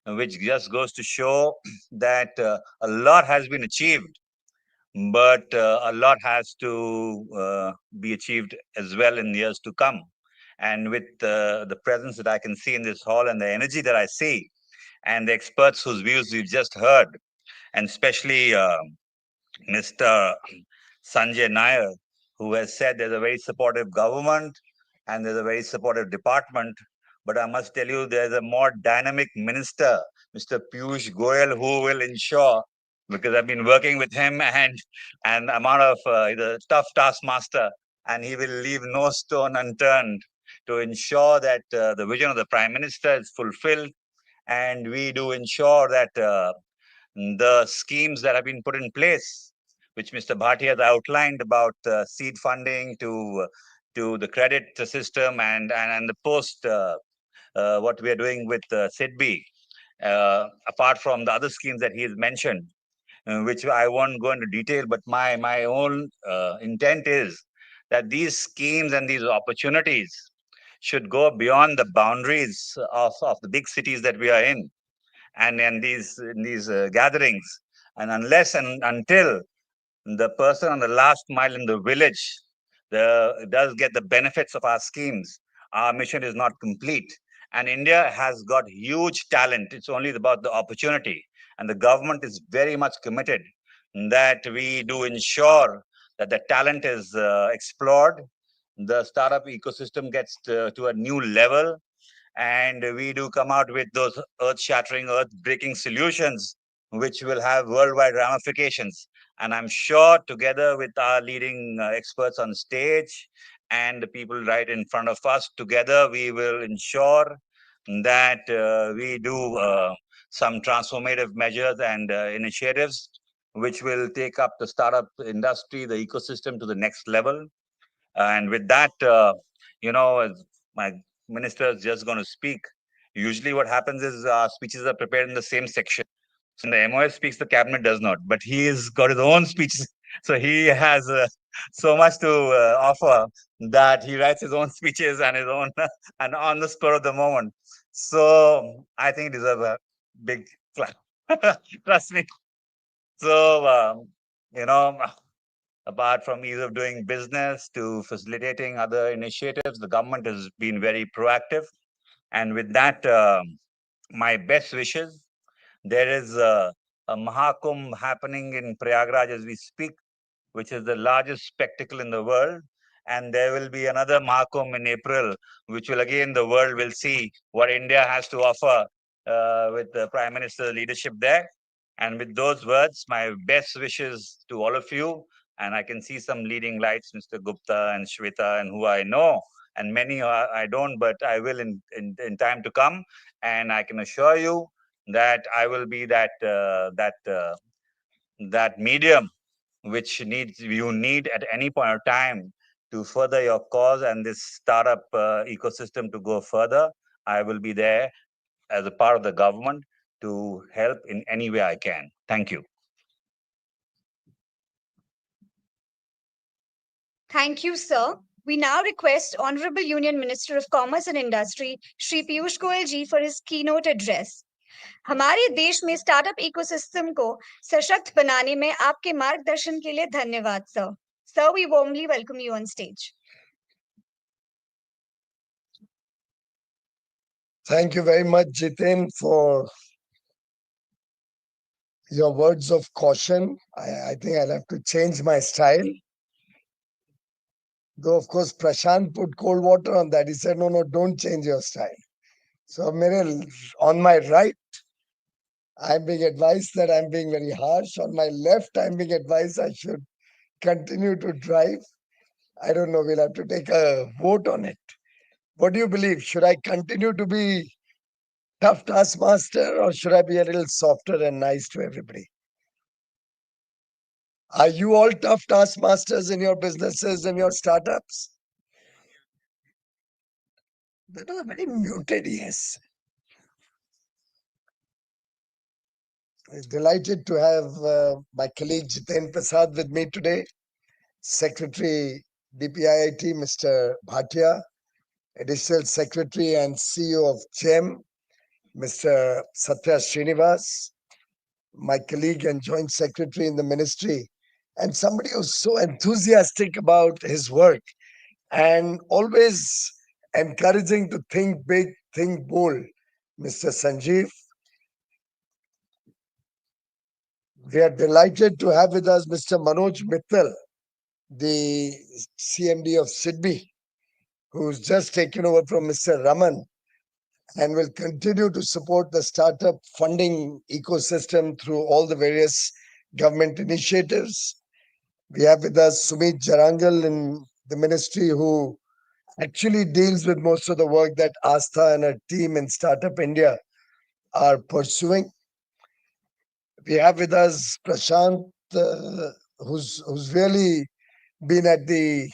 which just goes to show that a lot has been achieved, but a lot has to be achieved as well in years to come. And with the presence that I can see in this hall and the energy that I see, and the experts whose views we've just heard, and especially Mr. Sanjay Nair, who has said there's a very supportive government and there's a very supportive department. But I must tell you, there's a more dynamic minister, Mr. Piyush Goyal, who will ensure, because I've been working with him and amount of he's a tough taskmaster, and he will leave no stone unturned to ensure that the vision of the Prime Minister is fulfilled, and we do ensure that the schemes that have been put in place, which Mr. Bhatia has outlined about seed funding to the credit system and the post what we are doing with SIDBI, apart from the other schemes that he has mentioned, which I won't go into detail, but my own intent is that these schemes and these opportunities should go beyond the boundaries of the big cities that we are in, and in these gatherings. And unless and until the person on the last mile in the village does get the benefits of our schemes, our mission is not complete. And India has got huge talent. It's only about the opportunity. And the government is very much committed that we do ensure that the talent is explored, the startup ecosystem gets to a new level, and we do come out with those earth-shattering, earth-breaking solutions, which will have worldwide ramifications. And I'm sure, together with our leading experts on stage and the people right in front of us. Together, we will ensure that we do some transformative measures and initiatives which will take up the startup industry, the ecosystem to the next level. And with that, as my minister is just going to speak. Usually what happens is speeches are prepared in the same section. So when the MOS speaks, the cabinet does not. But he has got his own speeches. So he has so much to offer that he writes his own speeches and his own and on the spur of the moment. So I think it deserves a big clap. Trust me. So, apart from ease of doing business to facilitating other initiatives, the government has been very proactive. And with that, my best wishes. There is a Mahakumbh happening in Prayagraj as we speak, which is the largest spectacle in the world. And there will be another Mahakumbh in April, which will again, the world will see what India has to offer with the Prime Minister's leadership there. And with those words, my best wishes to all of you. And I can see some leading lights, Mr. Gupta and Shweta, and who I know, and many I don't, but I will in time to come. And I can assure you that I will be that medium which you need at any point of time to further your cause and this startup ecosystem to go further. I will be there as a part of the government to help in any way I can. Thank you. Thank you, sir. We now request Honorable Union Minister of Commerce and Industry, Shri Piyush Goyal ji, for his keynote address. हमारे देश में startup ecosystem को सशक्त बनाने में आपके मार्गदर्शन के लिए धन्यवाद sir. Sir, we warmly welcome you on stage. Thank you very much, Jitin, for your words of caution. I think I'll have to change my style. Though, of course, Prashant put cold water on that. He said, no, don't change your style. So, on my right, I'm being advised that I'm being very harsh. On my left, I'm being advised I should continue to drive. I don't know. We'll have to take a vote on it. What do you believe? Should I continue to be tough taskmaster or should I be a little softer and nice to everybody? Are you all tough taskmasters in your businesses and your startups? That was a very muted yes. I'm delighted to have my colleague Jiten Prasad with me today, Secretary DPIIT, Mr. Bhatia, Additional Secretary and CEO of GEM, Mr. Satya Srinivas, my colleague and Joint Secretary in the Ministry, and somebody who's so enthusiastic about his work and always encouraging to think big, think bold, Mr. Sanjeev. We are delighted to have with us Mr. Manoj Mittal, the CMD of SIDBI, who's just taken over from Mr. Raman and will continue to support the startup funding ecosystem through all the various government initiatives. We have with us Sumit Jarangal in the ministry, who actually deals with most of the work that Astha and her team in Startup India are pursuing. We have with us Prashant, who's really been at the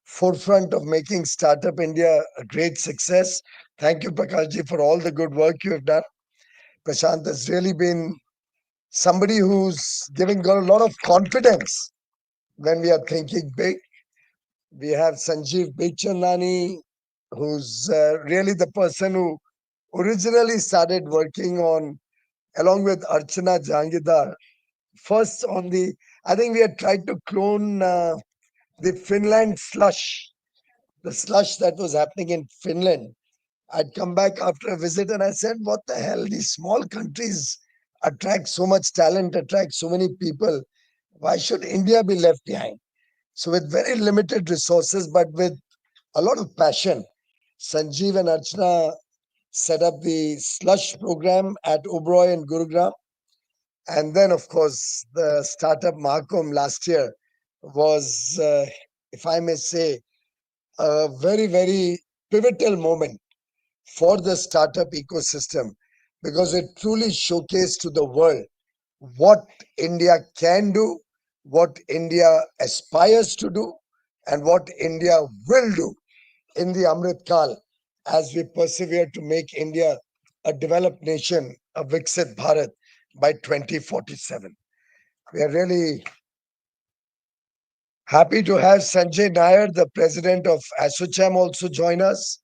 forefront of making Startup India a great success. Thank you, Prakashji, for all the good work you have done. Prashant has really been somebody who's got a lot of confidence when we are thinking big. We have Sanjeev Bechandani, who's really the person who originally started working on, along with Archana Jangidar, first on I think we had tried to clone the Finland slush, the slush that was happening in Finland. I'd come back after a visit and I said, what the hell, these small countries attract so much talent, attract so many people. Why should India be left behind? So with very limited resources, but with a lot of passion, Sanjeev and Archana set up the slush program at Oberoi in Gurugram. And then, of course, the Startup Mahakumbh last year was, if I may say, a very, very pivotal moment for the startup ecosystem because it truly showcased to the world what India can do, what India aspires to do, and what India will do in the Amrit Kal as we persevere to make India a developed nation, a Viksit Bharat by 2047. We are really happy to have Sanjay Nair, the president of ASSOCHAM, also join us.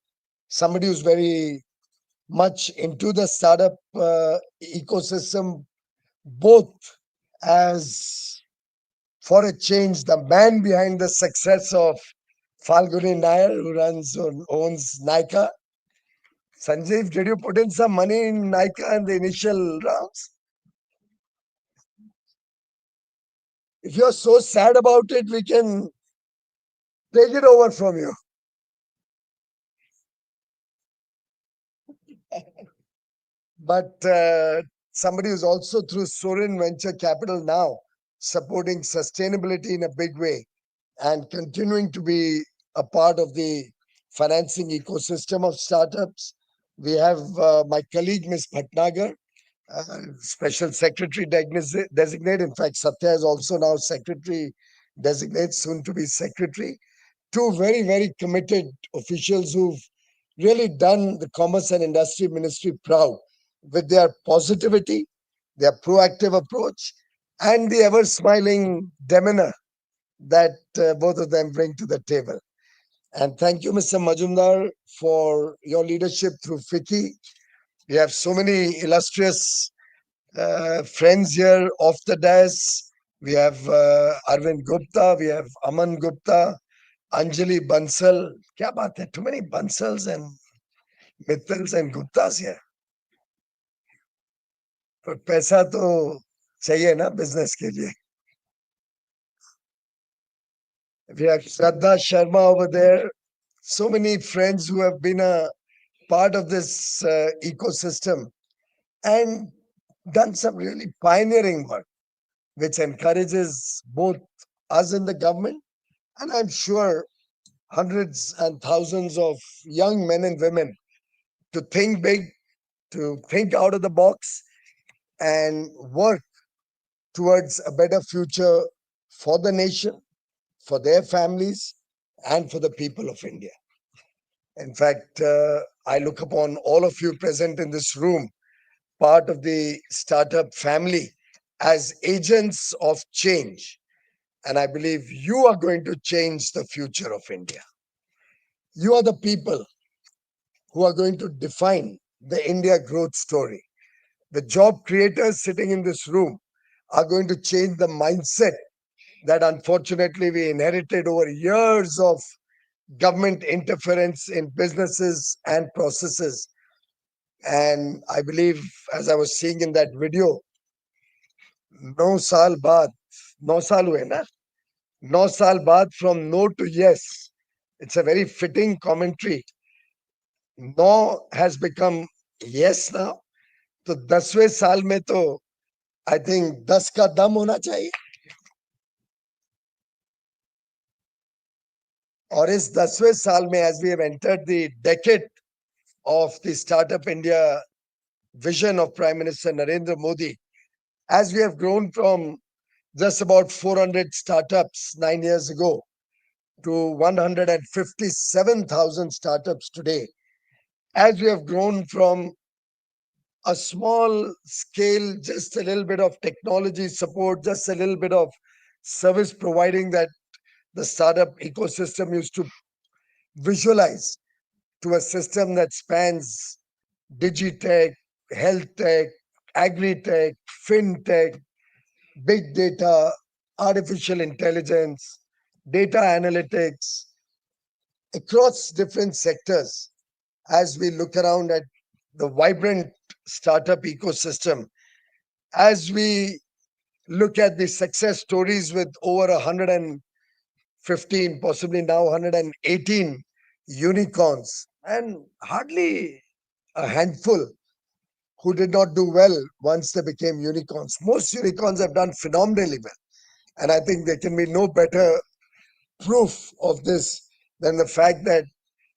Somebody who's very much into the startup ecosystem, both as for a change, the man behind the success of Falguni Nair, who owns Nykaa. Sanjeev, did you put in some money in Nykaa in the initial rounds? If you're so sad about it, we can take it over from you. But somebody who's also through Sorin Venture Capital now supporting sustainability in a big way and continuing to be a part of the financing ecosystem of startups. We have my colleague, Ms. Bhatnagar, Special Secretary Designate. In fact, Satya is also now Secretary Designate, soon to be Secretary. Two very, very committed officials who've really done the Commerce and Industry Ministry proud with their positivity, their proactive approach, and the ever smiling demeanor that both of them bring to the table. And thank you, Mr. Majumdar, for your leadership through FICCI. We have so many illustrious friends here off the dais. We have Arvind Gupta, we have Aman Gupta, Anjali Bansal. Kya baat hai? Too many Bansals and Mittals and Guptas here. पर पैसा तो चाहिए ना business के लिए. We have Shraddha Sharma over there. So many friends who have been a part of this ecosystem and done some really pioneering work, which encourages both us in the government and I'm sure hundreds and thousands of young men and women to think big, to think out of the box and work towards a better future for the nation, for their families, and for the people of India. In fact, I look upon all of you present in this room, part of the startup family, as agents of change. And I believe you are going to change the future of India. You are the people who are going to define the India growth story. The job creators sitting in this room are going to change the mindset that unfortunately we inherited over years of government interference in businesses and processes. And I believe, as I was seeing in that video, 9 saal baad, 9 saal hue na? 9 saal baad from no to yes. It's a very fitting commentary. No has become yes now. तो 10वें साल में तो I think 10 का दम होना चाहिए. और इस 10वें साल में, as we have entered the decade of the Startup India vision of Prime Minister Narendra Modi, as we have grown from just about 400 startups 9 years ago to 157,000 startups today, as we have grown from a small scale, just a little bit of technology support, just a little bit of service providing that the startup ecosystem used to visualize, to a system that spans Digitech, Healthtech, Agritech, Fintech, big data, artificial intelligence, data analytics, across different sectors. As we look around at the vibrant startup ecosystem, as we look at the success stories with over 115, possibly now 118 unicorns, and hardly a handful who did not do well once they became unicorns. Most unicorns have done phenomenally well. And I think there can be no better proof of this than the fact that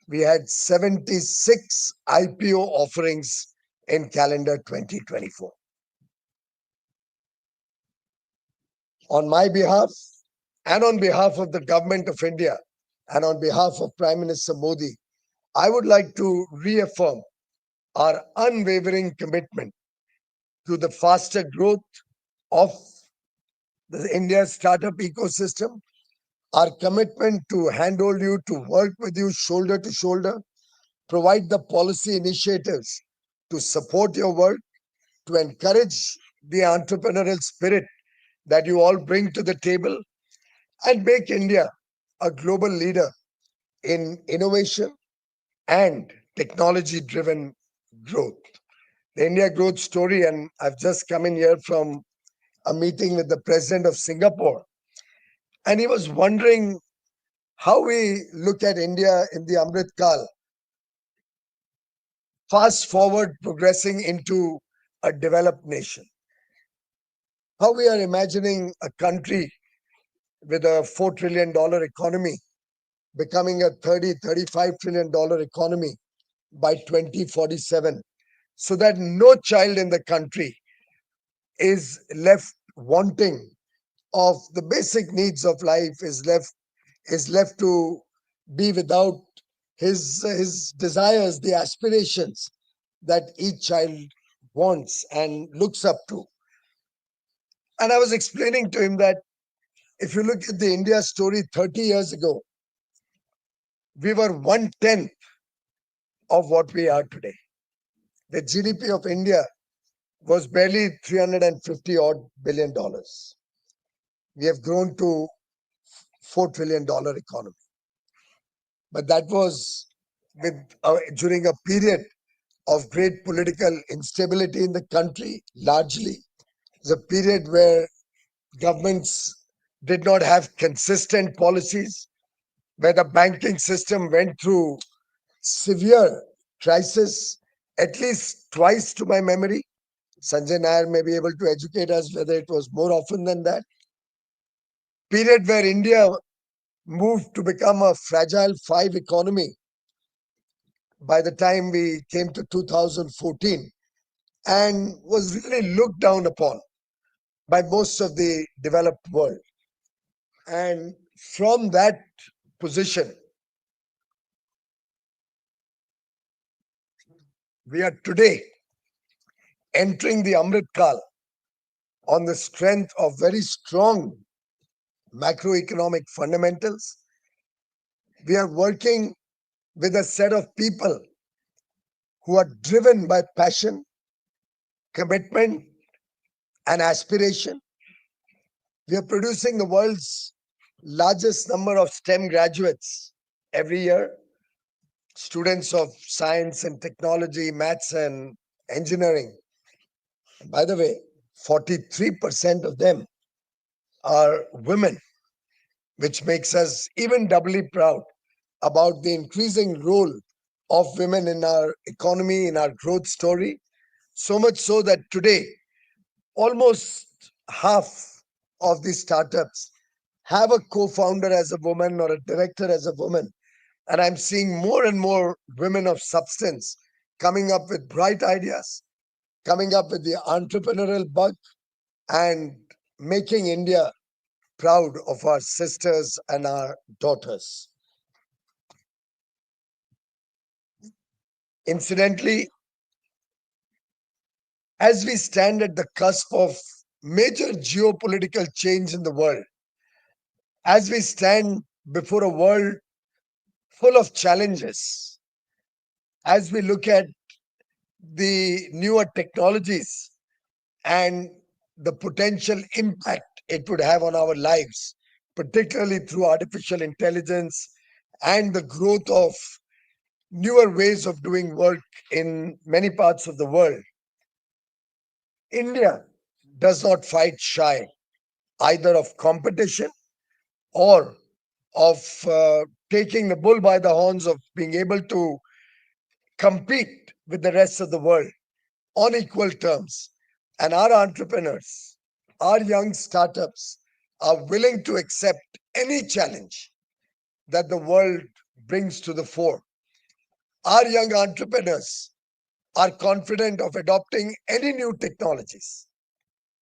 we had 76 IPO offerings in calendar 2024. On my behalf and on behalf of the government of India and on behalf of Prime Minister Modi, I would like to reaffirm our unwavering commitment to the faster growth of the India startup ecosystem, our commitment to handhold you, to work with you shoulder to shoulder, provide the policy initiatives to support your work, to encourage the entrepreneurial spirit that you all bring to the table, and make India a global leader in innovation and technology-driven growth. The India growth story, and I've just come in here from a meeting with the president of Singapore, and he was wondering how we look at India in the Amrit Kal, fast forward progressing into a developed nation. How we are imagining a country with a $4 trillion economy becoming a $35 trillion economy by 2047, so that no child in the country is left wanting of the basic needs of life, is left to be without his desires, the aspirations that each child wants and looks up to. And I was explaining to him that if you look at the India story 30 years ago, we were 1/10 of what we are today. The GDP of India was barely $350 odd billion. We have grown to $4 trillion economy. But that was during a period of great political instability in the country, largely. It's a period where governments did not have consistent policies, where the banking system went through severe crisis, at least twice to my memory. Sanjay Nair may be able to educate us whether it was more often than that. Period where India moved to become a fragile five economy by the time we came to 2014, and was really looked down upon by most of the developed world. And from that position, we are today entering the Amrit Kal on the strength of very strong macroeconomic fundamentals. We are working with a set of people who are driven by passion, commitment, and aspiration. We are producing the world's largest number of STEM graduates every year, students of science and technology, maths and engineering. By the way, 43% of them are women, which makes us even doubly proud about the increasing role of women in our economy, in our growth story. So much so that today, almost half of these startups have a co-founder as a woman or a director as a woman. And I'm seeing more and more women of substance coming up with bright ideas, coming up with the entrepreneurial bug, and making India proud of our sisters and our daughters. Incidentally, as we stand at the cusp of major geopolitical change in the world, as we stand before a world full of challenges, as we look at the newer technologies and the potential impact it would have on our lives, particularly through artificial intelligence and the growth of newer ways of doing work in many parts of the world, India does not fight shy either of competition or of taking the bull by the horns, of being able to compete with the rest of the world on equal terms. And our entrepreneurs, our young startups are willing to accept any challenge that the world brings to the fore. Our young entrepreneurs are confident of adopting any new technologies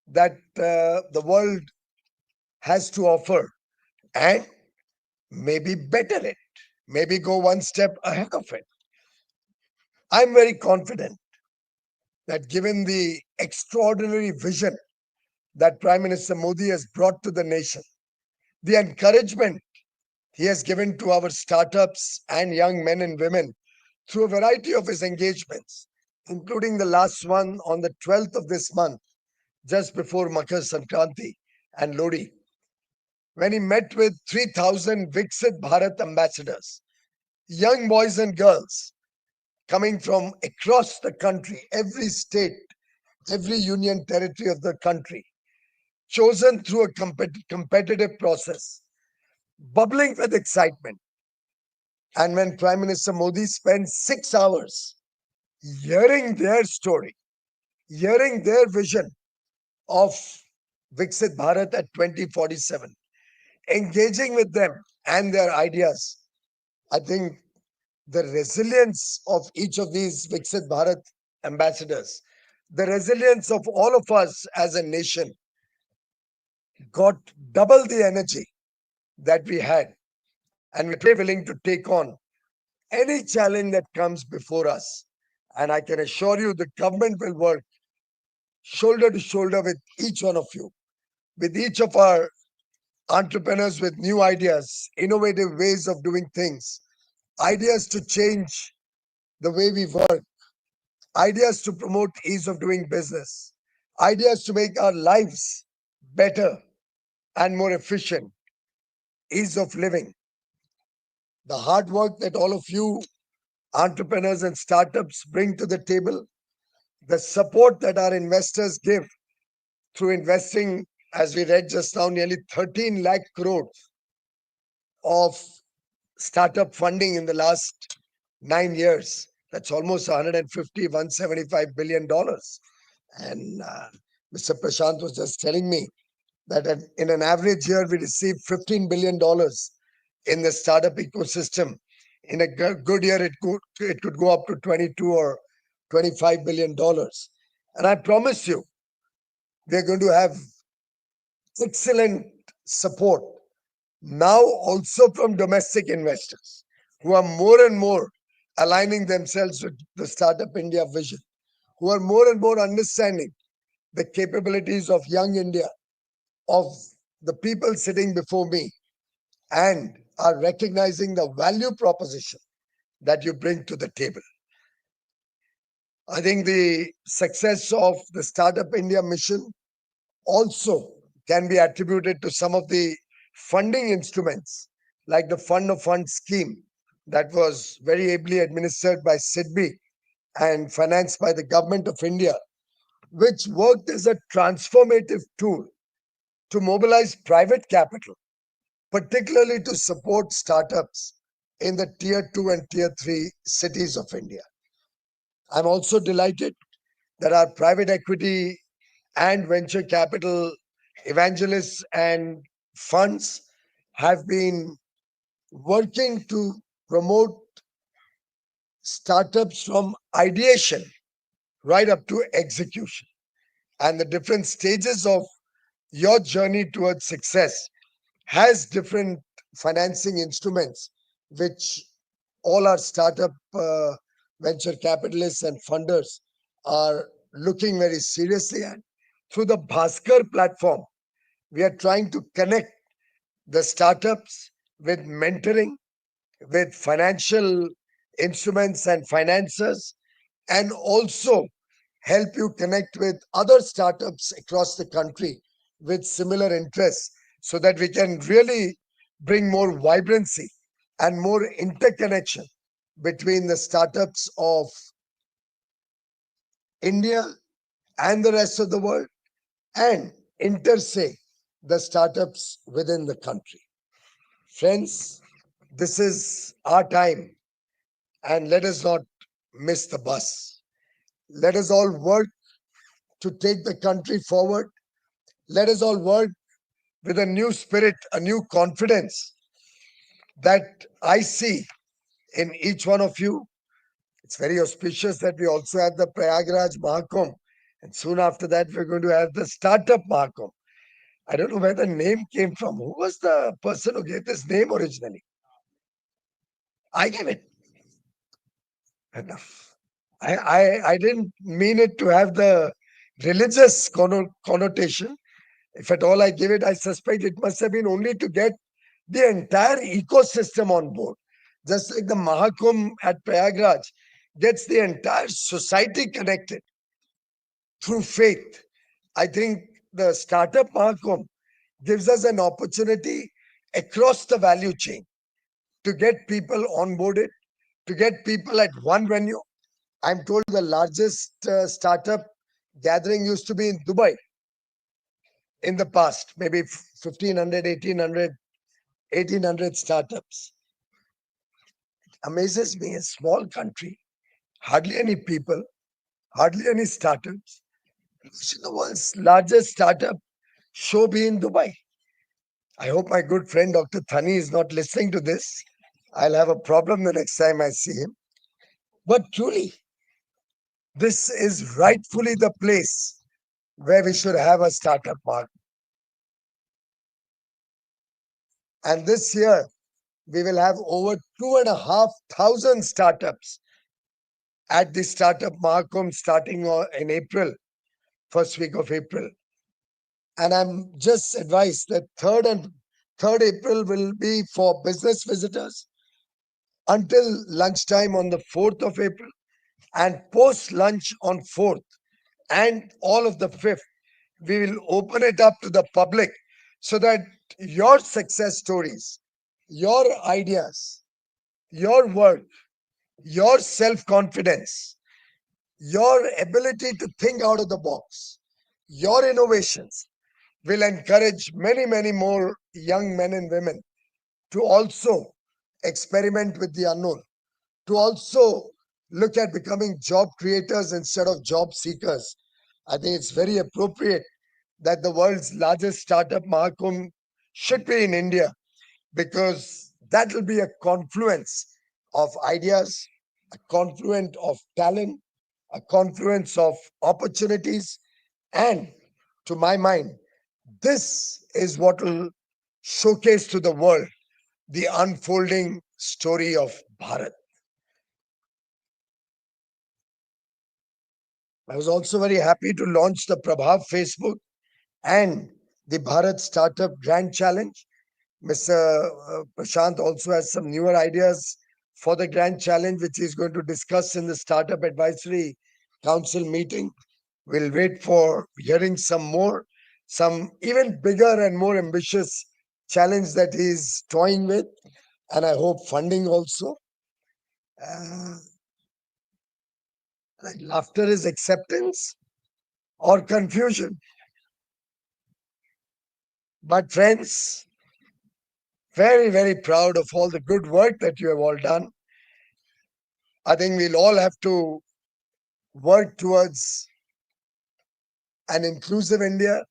that the world has to offer and maybe better it, maybe go one step ahead of it. I'm very confident that given the extraordinary vision that Prime Minister Modi has brought to the nation, the encouragement he has given to our startups and young men and women through a variety of his engagements, including the last one on the 12th of this month, just before Makar Sankranti and Lodi, when he met with 3,000 Viksit Bharat ambassadors, young boys and girls coming from across the country, every state, every union territory of the country, chosen through a competitive process, bubbling with excitement. And when Prime Minister Modi spent 6 hours hearing their story, hearing their vision of Viksit Bharat at 2047, engaging with them and their ideas, I think the resilience of each of these Viksit Bharat ambassadors, the resilience of all of us as a nation got double the energy that we had. And we're today willing to take on any challenge that comes before us. And I can assure you the government will work shoulder to shoulder with each one of you, with each of our entrepreneurs with new ideas, innovative ways of doing things, ideas to change the way we work, ideas to promote ease of doing business, ideas to make our lives better and more efficient, ease of living. The hard work that all of you entrepreneurs and startups bring to the table, the support that our investors give through investing, as we read just now, nearly 13 lakh crores of startup funding in the last 9 years. That's almost 150, $175 billion. And Mr. Prashant was just telling me that in an average year, we receive $15 billion in the startup ecosystem. In a good year, it could go up to 22 or $25 billion. And I promise you, we're going to have excellent support now also from domestic investors who are more and more aligning themselves with the Startup India vision, who are more and more understanding the capabilities of young India, of the people sitting before me, and are recognizing the value proposition that you bring to the table. I think the success of the Startup India mission also can be attributed to some of the funding instruments like the Fund of Funds scheme that was very ably administered by SIDBI and financed by the Government of India, which worked as a transformative tool to mobilize private capital, particularly to support startups in the tier 2 and tier 3 cities of India. I'm also delighted that our private equity and venture capital evangelists and funds have been working to promote startups from ideation right up to execution. And the different stages of your journey towards success has different financing instruments, which all our startup venture capitalists and funders are looking very seriously at. Through the Bhaskar platform, we are trying to connect the startups with mentoring, with financial instruments and financiers, and also help you connect with other startups across the country with similar interests so that we can really bring more vibrancy and more interconnection between the startups of India and the rest of the world and intersect the startups within the country. Friends, this is our time and let us not miss the bus. Let us all work to take the country forward. Let us all work with a new spirit, a new confidence that I see in each one of you. It's very auspicious that we also have the Prayagraj Mahakumbh, and soon after that, we're going to have the Startup Mahakumbh. I don't know where the name came from. Who was the person who gave this name originally? I gave it. Enough. I didn't mean it to have the religious connotation. If at all I give it, I suspect it must have been only to get the entire ecosystem on board. Just like the Mahakumbh at Prayagraj gets the entire society connected through faith. I think the Startup Mahakumbh gives us an opportunity across the value chain to get people onboarded, to get people at one venue. I'm told the largest startup gathering used to be in Dubai in the past, maybe 1500, 1800 startups. It amazes me, a small country, hardly any people, hardly any startups. The world's largest startup show be in Dubai. I hope my good friend Dr. Thani is not listening to this. I'll have a problem the next time I see him. But truly, this is rightfully the place where we should have a startup market. And this year, we will have over 2,500 startups at the Startup Mahakumbh starting in April, first week of April. And I'm just advised that 3rd April will be for business visitors until lunchtime on the 4th of April, and post lunch on 4th and all of the 5th, we will open it up to the public so that your success stories, your ideas, your work, your self-confidence, your ability to think out of the box, your innovations will encourage many, many more young men and women to also experiment with the unknown, to also look at becoming job creators instead of job seekers. I think it's very appropriate that the world's largest startup Mahakumbh should be in India, because that will be a confluence of ideas, a confluence of talent, a confluence of opportunities. And to my mind, this is what will showcase to the world the unfolding story of Bharat. I was also very happy to launch the Prabhav Facebook and the Bharat Startup Grand Challenge. Mr. Prashant also has some newer ideas for the Grand Challenge, which he's going to discuss in the Startup Advisory Council meeting. We'll wait for hearing some more, some even bigger and more ambitious challenge that he's toying with, and I hope funding also. Like laughter is acceptance or confusion. But friends, very, very proud of all the good work that you have all done. I think we'll all have to work towards an inclusive India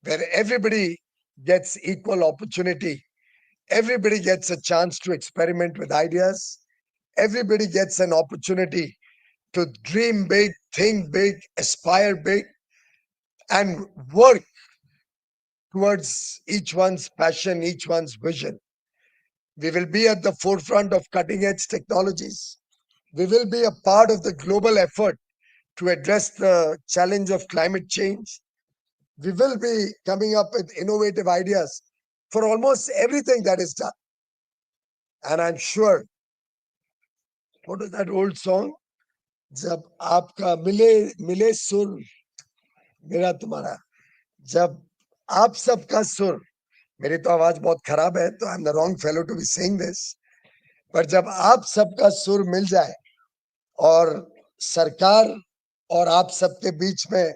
where everybody gets equal opportunity. Everybody gets a chance to experiment with ideas. Everybody gets an opportunity to dream big, think big, aspire big, and work towards each one's passion, each one's vision. We will be at the forefront of cutting edge technologies. We will be a part of the global effort to address the challenge of climate change. We will be coming up with innovative ideas for almost everything that is done. And I'm sure, what is that old song? जब आपका मिले सुर मेरा तुम्हारा, जब आप सबका सुर, मेरी तो आवाज बहुत खराब है, तो I am the wrong fellow to be saying this, पर जब आप सबका सुर मिल जाए और सरकार और आप सबके बीच में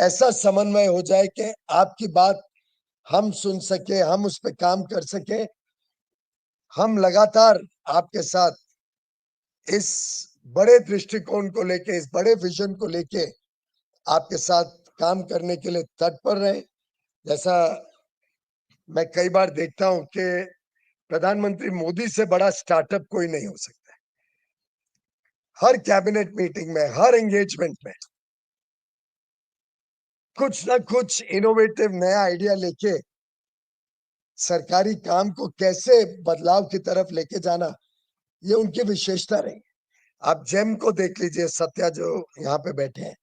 ऐसा समन्वय हो जाए कि आपकी बात हम सुन सके, हम उस पर काम कर सके, हम लगातार आपके साथ इस बड़े दृष्टिकोण को लेके, इस बड़े विजन को लेके आपके साथ काम करने के लिए तत्पर रहे। जैसा मैं कई बार देखता हूं कि प्रधानमंत्री मोदी से बड़ा स्टार्टअप कोई नहीं हो सकता है। हर कैबिनेट मीटिंग में, हर एंगेजमेंट में कुछ ना कुछ इनोवेटिव नया आइडिया लेके सरकारी काम को कैसे बदलाव की तरफ लेके जाना, ये उनकी विशेषता रही। आप जेम को देख लीजिए, सत्या जो यहाँ पे बैठे हैं,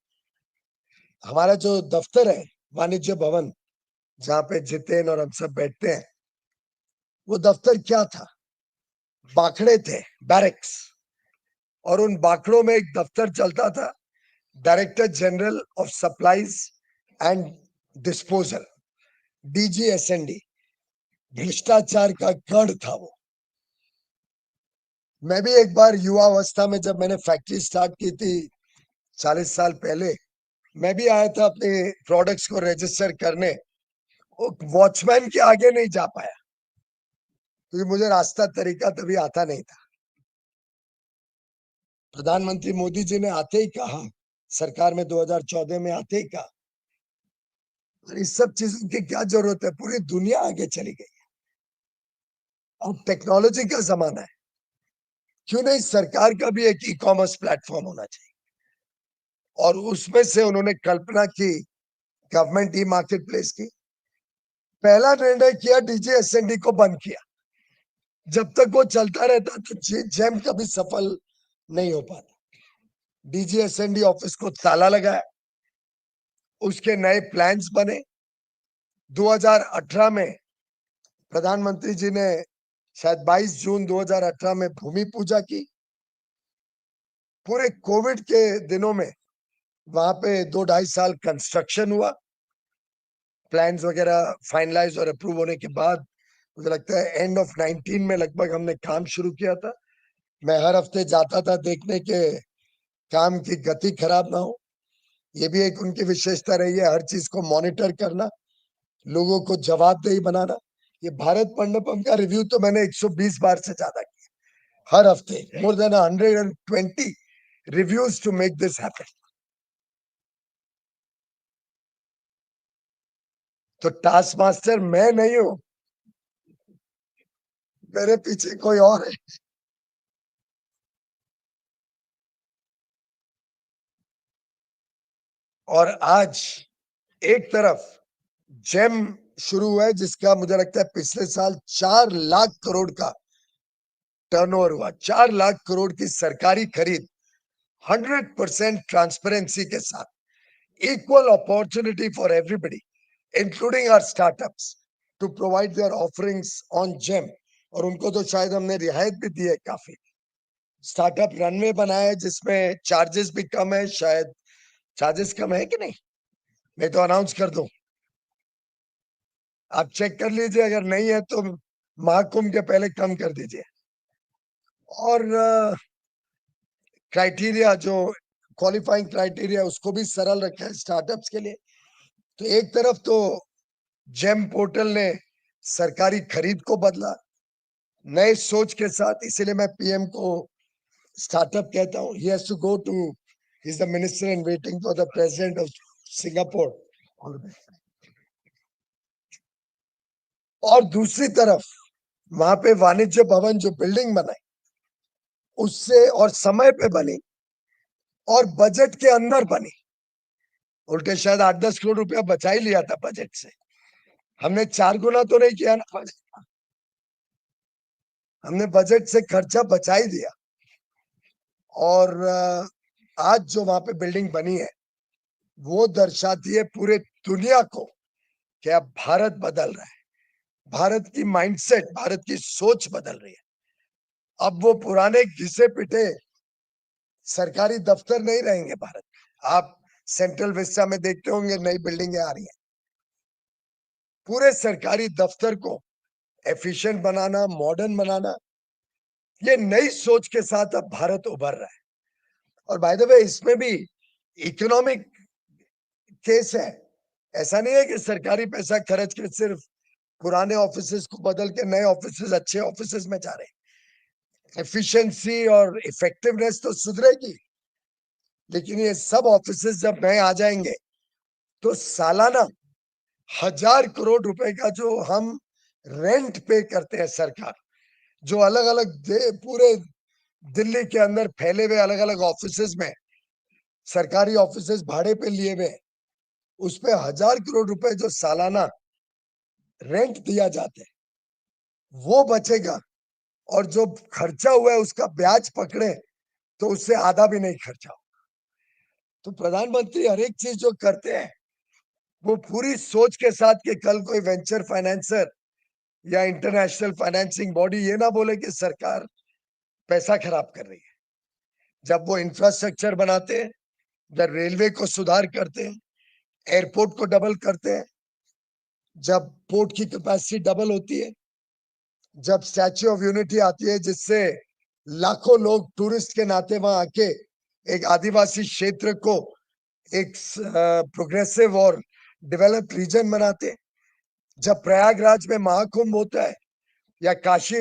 हमारा जो दफ्तर है वाणिज्य भवन जहाँ पे जितेन और हम सब बैठते हैं, वो दफ्तर क्या था? बाखड़े थे, बैरक्स, और उन बाखड़ों में एक दफ्तर चलता था, director general of supplies and disposal, DGSND। भ्रष्टाचार का गढ़ था वो। मैं भी एक बार युवा अवस्था में जब मैंने फैक्ट्री स्टार्ट की थी 40 साल पहले, मैं भी आया था अपने प्रोडक्ट्स को रजिस्टर करने। वॉचमैन के आगे नहीं जा पाया क्योंकि मुझे रास्ता तरीका तभी आता नहीं था। प्रधानमंत्री मोदी जी ने आते ही कहा, सरकार में 2014 में आते ही कहा, इस सब चीजों की क्या जरूरत है, पूरी दुनिया आगे चली गई है, अब टेक्नोलॉजी का जमाना है, क्यों नहीं सरकार का भी एक ई-कॉमर्स प्लेटफॉर्म होना चाहिए। और उसमें से उन्होंने कल्पना की गवर्नमेंट ई मार्केट प्लेस की। पहला निर्णय किया, DGSND को बंद किया। जब तक वो चलता रहता तो जेम कभी सफल नहीं हो पाता। DGSND ऑफिस को ताला लगाया, उसके नए प्लान्स बने। 2018 में प्रधानमंत्री जी ने शायद 22 जून 2018 में भूमि पूजा की। पूरे कोविड के दिनों में वहां पे 2-2.5 साल कंस्ट्रक्शन हुआ। प्लान्स वगैरह फाइनलाइज और अप्रूव होने के बाद मुझे लगता है एंड ऑफ 19 में लगभग हमने काम शुरू किया था। मैं हर हफ्ते जाता था देखने के काम की गति खराब ना हो। ये भी एक उनकी विशेषता रही है, हर चीज को मॉनिटर करना, लोगों को जवाबदेही बनाना। ये भारत मंडपम का रिव्यू तो मैंने 120 बार से ज्यादा किया हर हफ्ते, more than 120 reviews to make this happen. तो टास्क मास्टर मैं नहीं हूं, मेरे पीछे कोई और है। और आज एक तरफ जेम शुरू हुआ है जिसका मुझे लगता है पिछले साल 4 लाख करोड़ का टर्नओवर हुआ। 4 लाख करोड़ की सरकारी खरीद 100% ट्रांसपेरेंसी के साथ, equal opportunity for everybody, including our startups, to provide their offerings on GEM। और उनको तो शायद हमने रियायत भी दी है काफी। स्टार्टअप रनवे बनाया है जिसमें चार्जेस भी कम है। शायद चार्जेस कम है कि नहीं, मैं तो अनाउंस कर दूं, आप चेक कर लीजिए, अगर नहीं है तो महाकुंभ के पहले कम कर दीजिए। और क्राइटेरिया जो क्वालिफाइंग क्राइटेरिया उसको भी सरल रखा है स्टार्टअप्स के लिए। तो एक तरफ तो जेम पोर्टल ने सरकारी खरीद को बदला नए सोच के साथ, इसीलिए मैं पीएम को स्टार्टअप कहता हूं। He has to go to, he's the minister in waiting for the president of Singapore। और दूसरी तरफ वहां पे वाणिज्य भवन जो बिल्डिंग बनाई उससे और समय पे बनी और बजट के अंदर बनी। उल्टे शायद 8-10 करोड़ रुपया बचा ही लिया था बजट से। हमने 4 गुना तो नहीं किया ना बजट, हमने बजट से खर्चा बचा ही दिया। और आज जो वहां पे बिल्डिंग बनी है वो दर्शाती है पूरे दुनिया को कि अब भारत बदल रहा है, भारत की माइंडसेट, भारत की सोच बदल रही है। अब वो पुराने घिसे पिटे सरकारी दफ्तर नहीं रहेंगे भारत। आप सेंट्रल विस्टा में देखते होंगे नई बिल्डिंगें आ रही हैं। पूरे सरकारी दफ्तर को एफिशिएंट बनाना, मॉडर्न बनाना, ये नई सोच के साथ अब भारत उभर रहा है। और बाय द वे इसमें भी इकोनॉमिक केस है। ऐसा नहीं है कि सरकारी पैसा खर्च के सिर्फ पुराने ऑफिसेस को बदल के नए ऑफिसेस, अच्छे ऑफिसेस में जा रहे हैं। एफिशिएंसी और इफेक्टिवनेस तो सुधरेगी, लेकिन ये सब ऑफिसेस जब नए आ जाएंगे तो सालाना 1000 करोड़ रुपए का जो हम रेंट पे करते हैं सरकार, जो अलग अलग पूरे दिल्ली के अंदर फैले हुए अलग अलग ऑफिसेज में सरकारी ऑफिसेज भाड़े पे लिए हुए, उस पे 1000 करोड़ रुपए जो सालाना रेंट दिया जाता है वो बचेगा, और जो खर्चा हुआ है उसका ब्याज पकड़े तो उससे आधा भी नहीं खर्चा होगा। तो प्रधानमंत्री हर एक चीज जो करते हैं वो पूरी सोच के साथ कि कल कोई वेंचर फाइनेंसर या इंटरनेशनल फाइनेंसिंग बॉडी ये ना बोले कि सरकार पैसा खराब कर रही है। जब वो इंफ्रास्ट्रक्चर बनाते हैं, जब रेलवे को सुधार करते हैं, एयरपोर्ट को डबल करते हैं, जब पोर्ट की कैपेसिटी डबल होती है, जब स्टैच्यू ऑफ यूनिटी आती है जिससे लाखों लोग टूरिस्ट के नाते वहां आके एक आदिवासी क्षेत्र को एक प्रोग्रेसिव और डेवलप्ड रीजन बनाते हैं, जब प्रयागराज में महाकुंभ होता है या काशी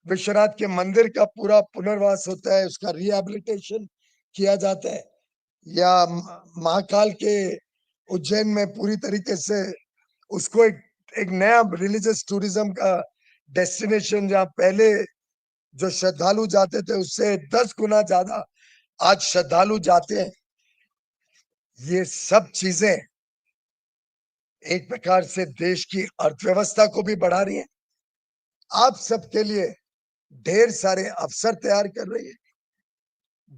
विश्वनाथ के मंदिर का पूरा पुनर्वास होता है, उसका रिहैबिलिटेशन किया जाता है, या महाकाल के उज्जैन में पूरी तरीके से उसको एक नया रिलीजियस टूरिज्म का डेस्टिनेशन, जहाँ पहले जो श्रद्धालु जाते थे उससे 10 गुना ज्यादा आज श्रद्धालु जाते हैं। ये सब चीजें एक प्रकार से देश की अर्थव्यवस्था को भी बढ़ा रही है, आप सबके लिए ढेर सारे अवसर तैयार कर रही है,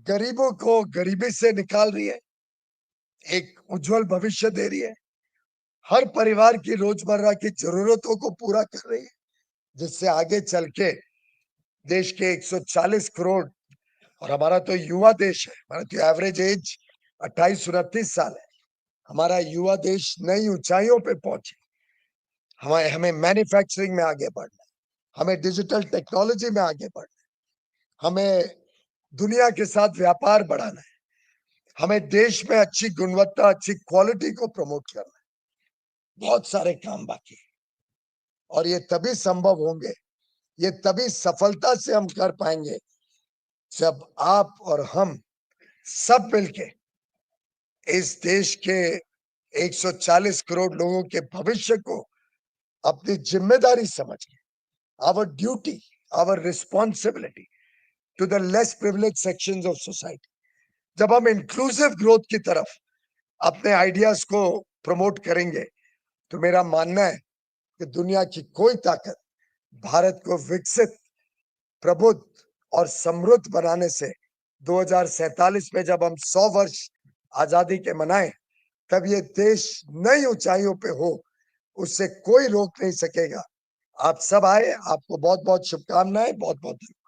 गरीबों को गरीबी से निकाल रही है, एक उज्जवल भविष्य दे रही है, हर परिवार की रोजमर्रा की जरूरतों को पूरा कर रही है, जिससे आगे चल के देश के 140 करोड़, और हमारा तो युवा देश है, हमारा तो एवरेज एज 28-29 साल है, हमारा युवा देश नई ऊंचाइयों पे पहुंचे। हमें मैन्युफैक्चरिंग में आगे बढ़ना है, हमें डिजिटल टेक्नोलॉजी में आगे बढ़ना है, हमें दुनिया के साथ व्यापार बढ़ाना है, हमें देश में अच्छी गुणवत्ता, अच्छी क्वालिटी को प्रमोट करना है। बहुत सारे काम बाकी है और ये तभी संभव होंगे, ये तभी सफलता से हम कर पाएंगे जब आप और हम सब मिलके इस देश के 140 करोड़ लोगों के भविष्य को अपनी जिम्मेदारी समझ के, our duty, our responsibility to the less privileged sections of society, जब हम इंक्लूसिव ग्रोथ की तरफ अपने आइडियाज को प्रमोट करेंगे, तो मेरा मानना है कि दुनिया की कोई ताकत भारत को विकसित, प्रबुद्ध और समृद्ध बनाने से 2047 में जब हम 100 वर्ष आजादी के मनाएं, तब ये देश नई ऊंचाइयों पे हो, उससे कोई रोक नहीं सकेगा। आप सब आए, आपको बहुत बहुत शुभकामनाएं, बहुत बहुत धन्यवाद।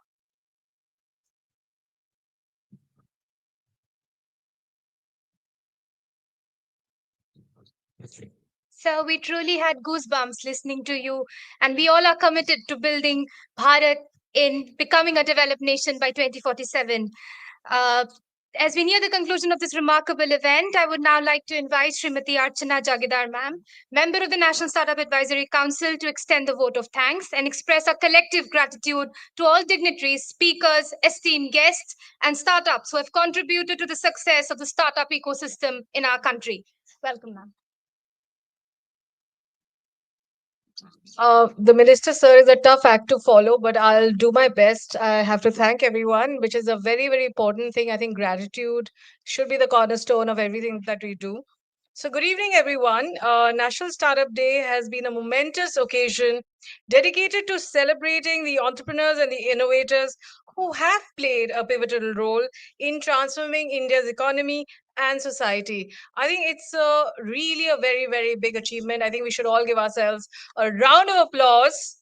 Sir, we truly had goosebumps listening to you, and we all are committed to building Bharat in becoming a developed nation by 2047. As we near the conclusion of this remarkable event, I would now like to invite Srimati Archana Jagidar ma'am, member of the National Startup Advisory Council, to extend the vote of thanks and express our collective gratitude to all dignitaries, speakers, esteemed guests, and startups who have contributed to the success of the startup ecosystem in our country. Welcome, ma'am. The minister, sir, is a tough act to follow, but I'll do my best. I have to thank everyone, which is a very, very important thing. I think gratitude should be the cornerstone of everything that we do. So, good evening, everyone. National Startup Day has been a momentous occasion dedicated to celebrating the entrepreneurs and the innovators who have played a pivotal role in transforming India's economy and society. I think it's really a very, very big achievement. I think we should all give ourselves a round of applause.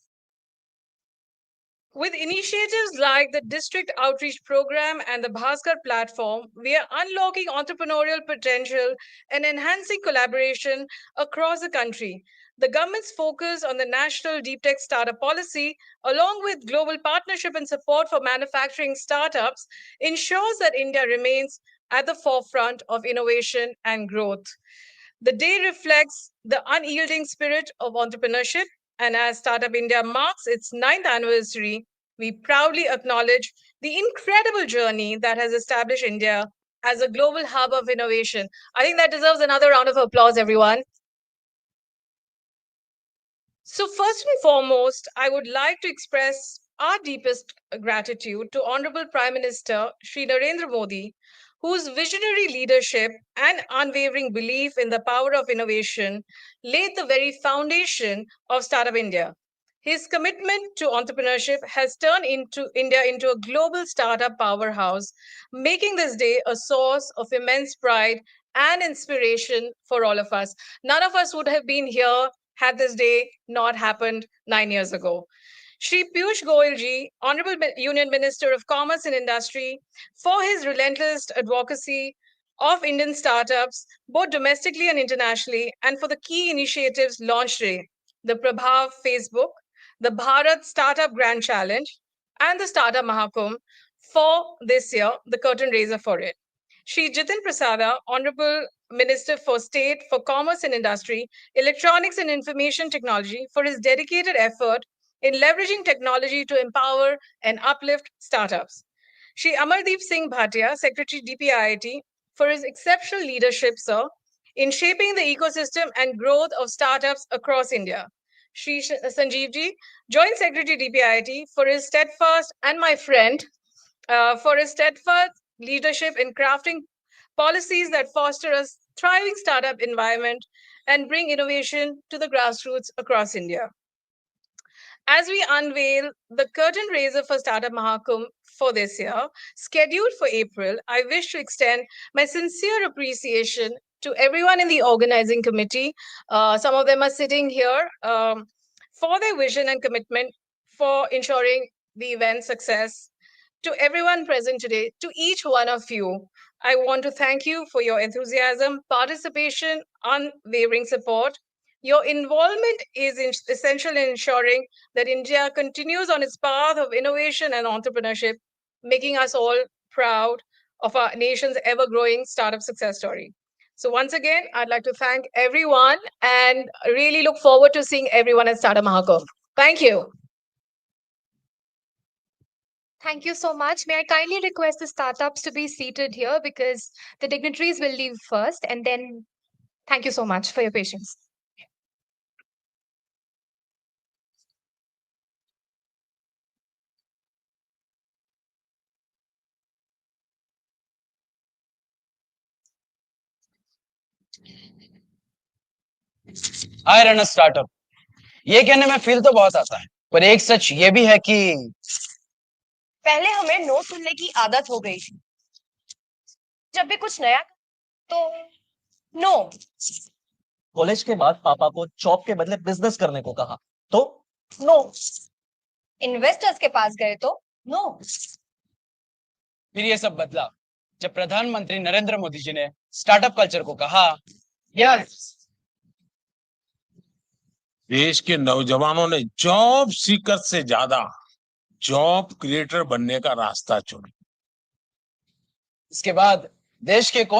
With initiatives like the District Outreach Program and the Bhaskar platform, we are unlocking entrepreneurial potential and enhancing collaboration across the country. The government's focus on the national Deeptech startup policy, along with global partnership and support for manufacturing startups, ensures that India remains at the forefront of innovation and growth. The day reflects the unyielding spirit of entrepreneurship, and as Startup India marks its 9th anniversary, we proudly acknowledge the incredible journey that has established India as a global hub of innovation. I think that deserves another round of applause, everyone. So, first and foremost, I would like to express our deepest gratitude to Honorable Prime Minister Shri Narendra Modi, whose visionary leadership and unwavering belief in the power of innovation laid the very foundation of Startup India. His commitment to entrepreneurship has turned India into a global startup powerhouse, making this day a source of immense pride and inspiration for all of us. None of us would have been here had this day not happened 9 years ago. Shri Piyush Goyal ji, Honorable Union Minister of Commerce and Industry, for his relentless advocacy of Indian startups, both domestically and internationally, and for the key initiatives launched today, the Prabhav Facebook, the Bharat Startup Grand Challenge, and the Startup Mahakumbh for this year, the curtain raiser for it. Shri Jitin Prasada, Honorable Minister for State for Commerce and Industry, Electronics and Information Technology, for his dedicated effort in leveraging technology to empower and uplift startups. Shri Amardeep Singh Bhatia, Secretary DPIIT, for his exceptional leadership, sir, in shaping the ecosystem and growth of startups across India. Shri Sanjeev ji, Joint Secretary DPIIT, for his steadfast, and my friend, for his steadfast leadership in crafting policies that foster a thriving startup environment and bring innovation to the grassroots across India. As we unveil the curtain raiser for Startup Mahakumbh for this year, scheduled for April, I wish to extend my sincere appreciation to everyone in the organizing committee. Some of them are sitting here for their vision and commitment for ensuring the event success. To everyone present today, to each one of you, I want to thank you for your enthusiasm, participation, unwavering support. Your involvement is essential in ensuring that India continues on its path of innovation and entrepreneurship, making us all proud of our nation's ever-growing startup success story. So once again, I'd like to thank everyone and really look forward to seeing everyone at Startup Mahakumbh. Thank you. Thank you so much. May I kindly request the startups to be seated here because the dignitaries will leave first, and then thank you so much for your patience. I run a startup. ये कहने में feel तो बहुत आता है, पर एक सच ये भी है कि पहले हमें नो सुनने की आदत हो गई थी। जब भी कुछ नया तो नो। कॉलेज के बाद पापा को जॉब के बदले बिजनेस करने को कहा तो नो। इन्वेस्टर्स के पास गए तो नो। फिर ये सब बदला जब प्रधानमंत्री नरेंद्र मोदी जी ने स्टार्टअप कल्चर को कहा यस। देश के नौजवानों ने जॉब सीकर से ज्यादा जॉब क्रिएटर बनने का रास्ता चुना। इसके बाद देश के कोने